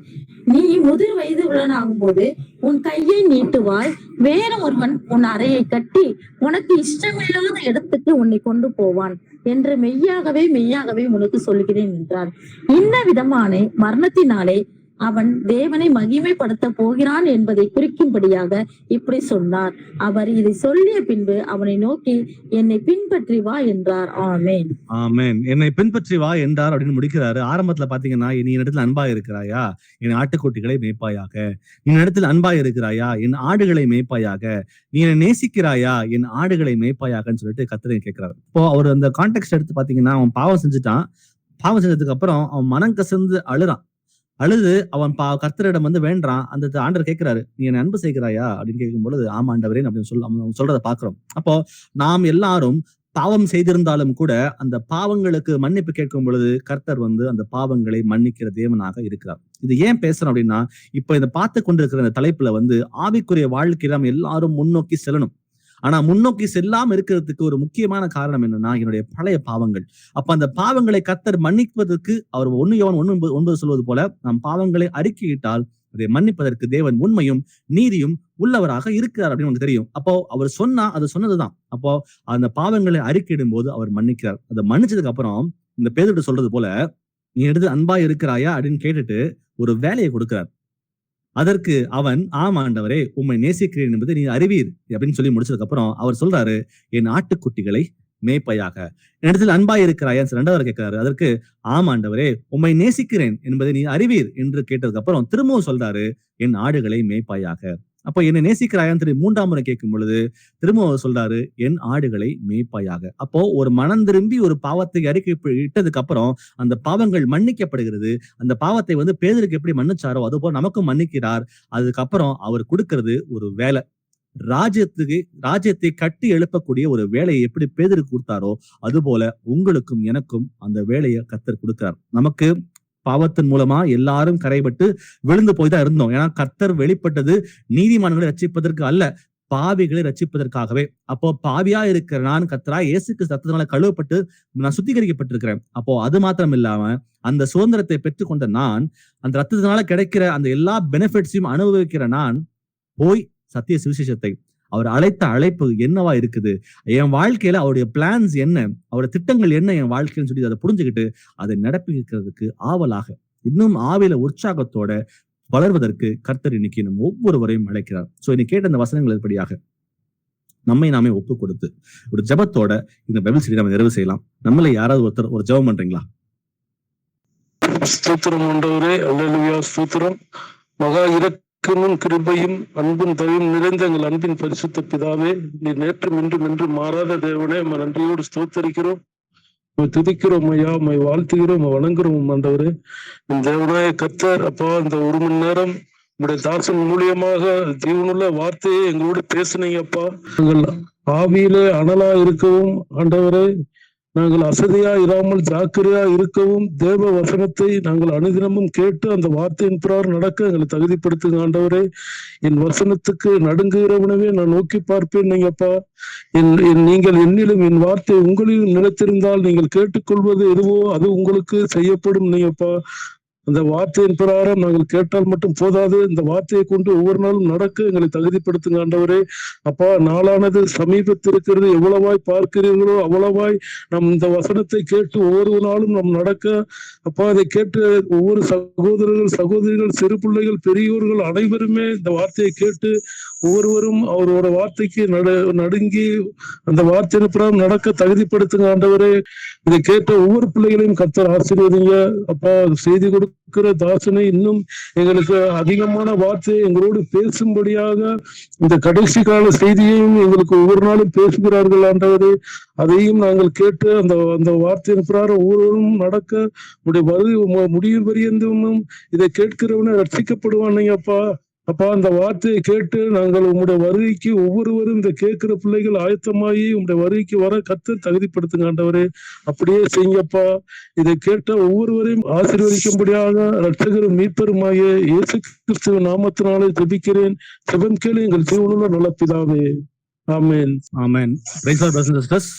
நீ முதிர் வயது உள்ளனாகும் போது உன் கையை நீட்டுவாய், வேற ஒருவன் உன் அறையை கட்டி உனக்கு இஷ்டமில்லாத இடத்துக்கு உன்னை கொண்டு போவான் என்று மெய்யாகவே மெய்யாகவே உனக்கு சொல்கிறேன் என்றார். இந்த விதமான மரணத்தினாலே அவன் தேவனை மகிமைப்படுத்த போகிறான் என்பதை குறிக்கும்படியாக இப்படி சொன்னார். அவர் இதை சொல்லிய பின்பு அவனை நோக்கி, என்னை பின்பற்றி வா என்றார். ஆமென். ஆமென். என்னை பின்பற்றி வா என்றார் அப்படின்னு முடிக்கிறாரு. ஆரம்பத்துல பாத்தீங்கன்னா, நீ என்னிடத்தில் அன்பா இருக்கிறாயா, என் ஆட்டுக்குட்டிகளை மேய்ப்பாயாக. நீ என்னிடத்தில் அன்பா இருக்கிறாயா, என் ஆடுகளை மேய்ப்பாயாக. நீ என்னை நேசிக்கிறாயா, என் ஆடுகளை மேய்ப்பாயாகன்னு சொல்லிட்டு கர்த்தரை கேட்கிறாரு. இப்போ அவர் அந்த கான்டெக்ட் எடுத்து பாத்தீங்கன்னா, அவன் பாவம் செஞ்சுட்டான். பாவம் செஞ்சதுக்கு அப்புறம் அவன் மனம் கசந்து அழுது அவன் கர்த்தரிடம் வந்து வேண்டான். அந்த ஆண்டவர் கேட்கிறாரு, நீ என்னை அன்பு செய்கிறாயா அப்படின்னு கேட்கும் பொழுது, ஆமா ஆண்டவரே அப்படின்னு சொல்றதை பாக்குறோம். அப்போ நாம் எல்லாரும் பாவம் செய்திருந்தாலும் கூட அந்த பாவங்களுக்கு மன்னிப்பு கேட்கும் பொழுது கர்த்தர் வந்து அந்த பாவங்களை மன்னிக்கிற தேவனாக இருக்கிறார். இது ஏன் பேசுறோம் அப்படின்னா, இப்ப இதை பார்த்து கொண்டிருக்கிற இந்த தலைப்புல வந்து ஆவிக்குரிய வாழ்க்கையில நம்ம எல்லாரும் முன்னோக்கி செல்லணும். ஆனா முன்னோக்கி செல்லாம இருக்கிறதுக்கு ஒரு முக்கியமான காரணம் என்னன்னா, என்னுடைய பழைய பாவங்கள். அப்ப அந்த பாவங்களை கர்த்தர் மன்னிப்பதற்கு அவர் 1 யோவான் 1:9 சொல்வது போல, நாம் பாவங்களை அறிக்கையிட்டால் அதை மன்னிப்பதற்கு தேவன் உண்மையும் நீதியும் உள்ளவராக இருக்கிறார் அப்படின்னு நமக்கு தெரியும். அப்போ அவர் சொன்னா அது சொன்னதுதான். அப்போ அந்த பாவங்களை அறிக்கையிடும் போது அவர் மன்னிக்கிறார். அதை மன்னிச்சதுக்கு அப்புறம் இந்த பேதுரு சொல்றது போல, நீ எடுத்து அன்பா இருக்கிறாயா அப்படின்னு கேட்டுட்டு ஒரு வேலையை கொடுக்கிறார். அதற்கு அவன், ஆமா ஆண்டவரே, உம்மை நேசிக்கிறேன் என்பதை நீ அறிவீர் அப்படின்னு சொல்லி முடிச்சதுக்கு அப்புறம் அவர் சொல்றாரு, என் ஆட்டுக்குட்டிகளை மேய்ப்பையாக. என்னிடத்தில் அன்பாய் இருக்கிறாயா 2வது கேட்கிறாரு. அதற்கு, ஆமா ஆண்டவரே, உம்மை நேசிக்கிறேன் என்பதை நீ அறிவீர் என்று கேட்டதுக்கு அப்புறம் திரும்பவும் சொல்றாரு, என் ஆடுகளை மேய்ப்பாயாக. அப்போ என்னை நேசிக்கிறாயான்னு 3ஆம் முறை கேட்கும் பொழுது திரும்பவும் சொல்றாரு, என் ஆடுகளை மேய்ப்பாயாக. அப்போ ஒரு மனம் திரும்பி ஒரு பாவத்தை அறிக்கை இட்டதுக்கு அப்புறம் அந்த பாவங்கள் மன்னிக்கப்படுகிறது. அந்த பாவத்தை வந்து பேதுருக்கு எப்படி மன்னிச்சாரோ அது போல நமக்கும் மன்னிக்கிறார். அதுக்கப்புறம் அவர் கொடுக்கிறது ஒரு வேலை. ராஜ்யத்தை கட்டி எழுப்பக்கூடிய ஒரு வேலையை எப்படி பேதுருக்கு கொடுத்தாரோ அது போல உங்களுக்கும் எனக்கும் அந்த வேலையை கர்த்தர் கொடுக்கிறார். நமக்கு பாவத்தின் மூலமா எல்லாரும் கரைபட்டு விழுந்து போய் தான் இருந்தோம். ஏன்னா கர்த்தர் வெளிப்பட்டது நீதிமான்களை ரட்சிப்பதற்கு அல்ல, பாவிகளை ரட்சிப்பதற்காகவே. அப்போ பாவியா இருக்கிற நான் கர்த்தரா இயேசுக்கு ரத்தத்தினால கழுவப்பட்டு நான் சுத்திகரிக்கப்பட்டிருக்கிறேன். அப்போ அது மாத்திரம் இல்லாம அந்த சுதந்திரத்தை பெற்றுக்கொண்ட நான், அந்த ரத்தத்தினால கிடைக்கிற அந்த எல்லா பெனிஃபிட்ஸையும் அனுபவிக்கிற நான் போய் சத்திய சுவிசேஷத்தை, அவர் அழைத்த அழைப்பு என்னவா இருக்குது, என் வாழ்க்கையில அவருடைய பிளான்ஸ் என்ன, அவருடைய திட்டங்கள் என்ன என் வாழ்க்கைன்னு சொல்லி அதை புரிஞ்சுக்கிட்டு அதை நடப்பிக்கிறதுக்கு ஆவலாக இன்னும் ஆவில உற்சாகத்தோட வளர்வதற்கு கர்த்தர் இன்னைக்கு நம்ம ஒவ்வொருவரையும் அழைக்கிறார். சோ இன்னைக்கு கேட்ட அந்த வசனங்கள் இருப்படியாக நம்மை நாமே ஒப்பு கொடுத்து ஒரு ஜெபத்தோட இந்த பைபிள் ஸ்டடி நம்ம நிறைவு செய்யலாம். நம்மள யாராவது ஒருத்தர் ஒரு ஜெபம் பண்றீங்களா? ஸ்தோத்திரம் ஆண்டவரே, அல்லேலூயா, ஸ்தோத்திரம். மகா இரக்கமும் கிருபையும் அன்பும் தயவும் நிறைந்த எங்கள் அன்பின் பரிசுத்த பிதாவே, நீ நேற்றும் இன்றும் என்றும் மாறாத தேவனே, நன்றியோடு ஸ்தோத்தரிக்கிறோம், துதிக்கிறோம் ஐயா, வாழ்த்துகிறோம், வணங்குறோம் ஆண்டவரே. தேவனாய கர்த்தர் அப்பா, இந்த 1 மணி நேரம் உங்களுடைய தாசன் மூலியமாக ஜீவனுள்ள வார்த்தையை எங்களோடு பேசுனீங்க அப்பா. நாங்கள் ஆவியிலே அனலா இருக்கவும் ஆண்டவரே, நாங்கள் அசதியா இராமல் ஜாக்கிரதையா இருக்கவும், தேவ வசனத்தை நாங்கள் அனுதினமும் கேட்டு அந்த வார்த்தையின் பிரகாரம் நடக்க எங்களை தகுதிப்படுத்துங்க ஆண்டவரே. என் வசனத்துக்கு நடுங்குகிறவனவே நான் நோக்கி பார்ப்பேன் நீங்கப்பா. நீங்கள் என்னிலும் என் வார்த்தை உங்களிலும் நிலைத்திருந்தால் நீங்கள் கேட்டுக்கொள்வது எதுவோ அது உங்களுக்கு செய்யப்படும் நீங்கப்பா. அந்த வார்த்தையின் பிரகாரம் நாங்கள் கேட்டால் மட்டும் போதாது, இந்த வார்த்தையை கொண்டு ஒவ்வொரு நாளும் நடக்க எங்களை தகுதிப்படுத்துங்க ஆண்டவரே. அப்பா, நாளானது சமீபத்திருக்கிறது, எவ்வளவாய் பார்க்கிறீர்களோ அவ்வளவாய் நம் இந்த வசனத்தை கேட்டு ஒவ்வொரு நாளும் நம் நடக்க, அப்பா, அதை கேட்டு ஒவ்வொரு சகோதரிகள், சிறு பிள்ளைகள், பெரியோர்கள் அனைவருமே இந்த வார்த்தையை கேட்டு ஒவ்வொருவரும் அவரோட வார்த்தைக்கு நடுங்கி அந்த வார்த்தையின் பிரகாரம் நடக்க தகுதிப்படுத்துங்க ஆண்டவரே. இதை கேட்ட ஒவ்வொரு பிள்ளைகளையும் கர்த்தர் ஆசீர்வதிங்க அப்பா. செய்தி கொடுக்கிற தாசனை இன்னும் எங்களுக்கு அதிகமான வார்த்தையை எங்களோடு பேசும்படியாக இந்த கடைசி கால செய்தியையும் எங்களுக்கு ஒவ்வொரு நாளும் பேசுகிறார்கள் ஆண்டவரே. அதையும் நாங்கள் கேட்டு அந்த வார்த்தையின் பிரகாரம் ஒவ்வொருவரும் நடக்க முடிவு பரியந்தமும் இதை கேட்கிறவனே ரட்சிக்கப்படுவானே அப்பா. அப்பா, அந்த வார்த்தையை கேட்டு நாங்கள் உங்களுடைய வருகைக்கு ஒவ்வொருவரும் இந்த கேட்கிற பிள்ளைகள் ஆயத்தமாகி உங்களுடைய வருகைக்கு வர கர்த்தர் தகுதிப்படுத்துங்க ஆண்டவரே. அப்படியே செய்யுங்கப்பா. இதை கேட்ட ஒவ்வொருவரையும் ஆசீர்வதிக்கும்படியாக இரட்சகரும் மீட்பருமாகிய இயேசு கிறிஸ்துவின் நாமத்தினாலே ஜெபிக்கிறேன். ஜெபம் கேளு எங்கள் ஜீவனுள்ள நல்ல பிதாவே. Amen. Amen. Praise the Lord.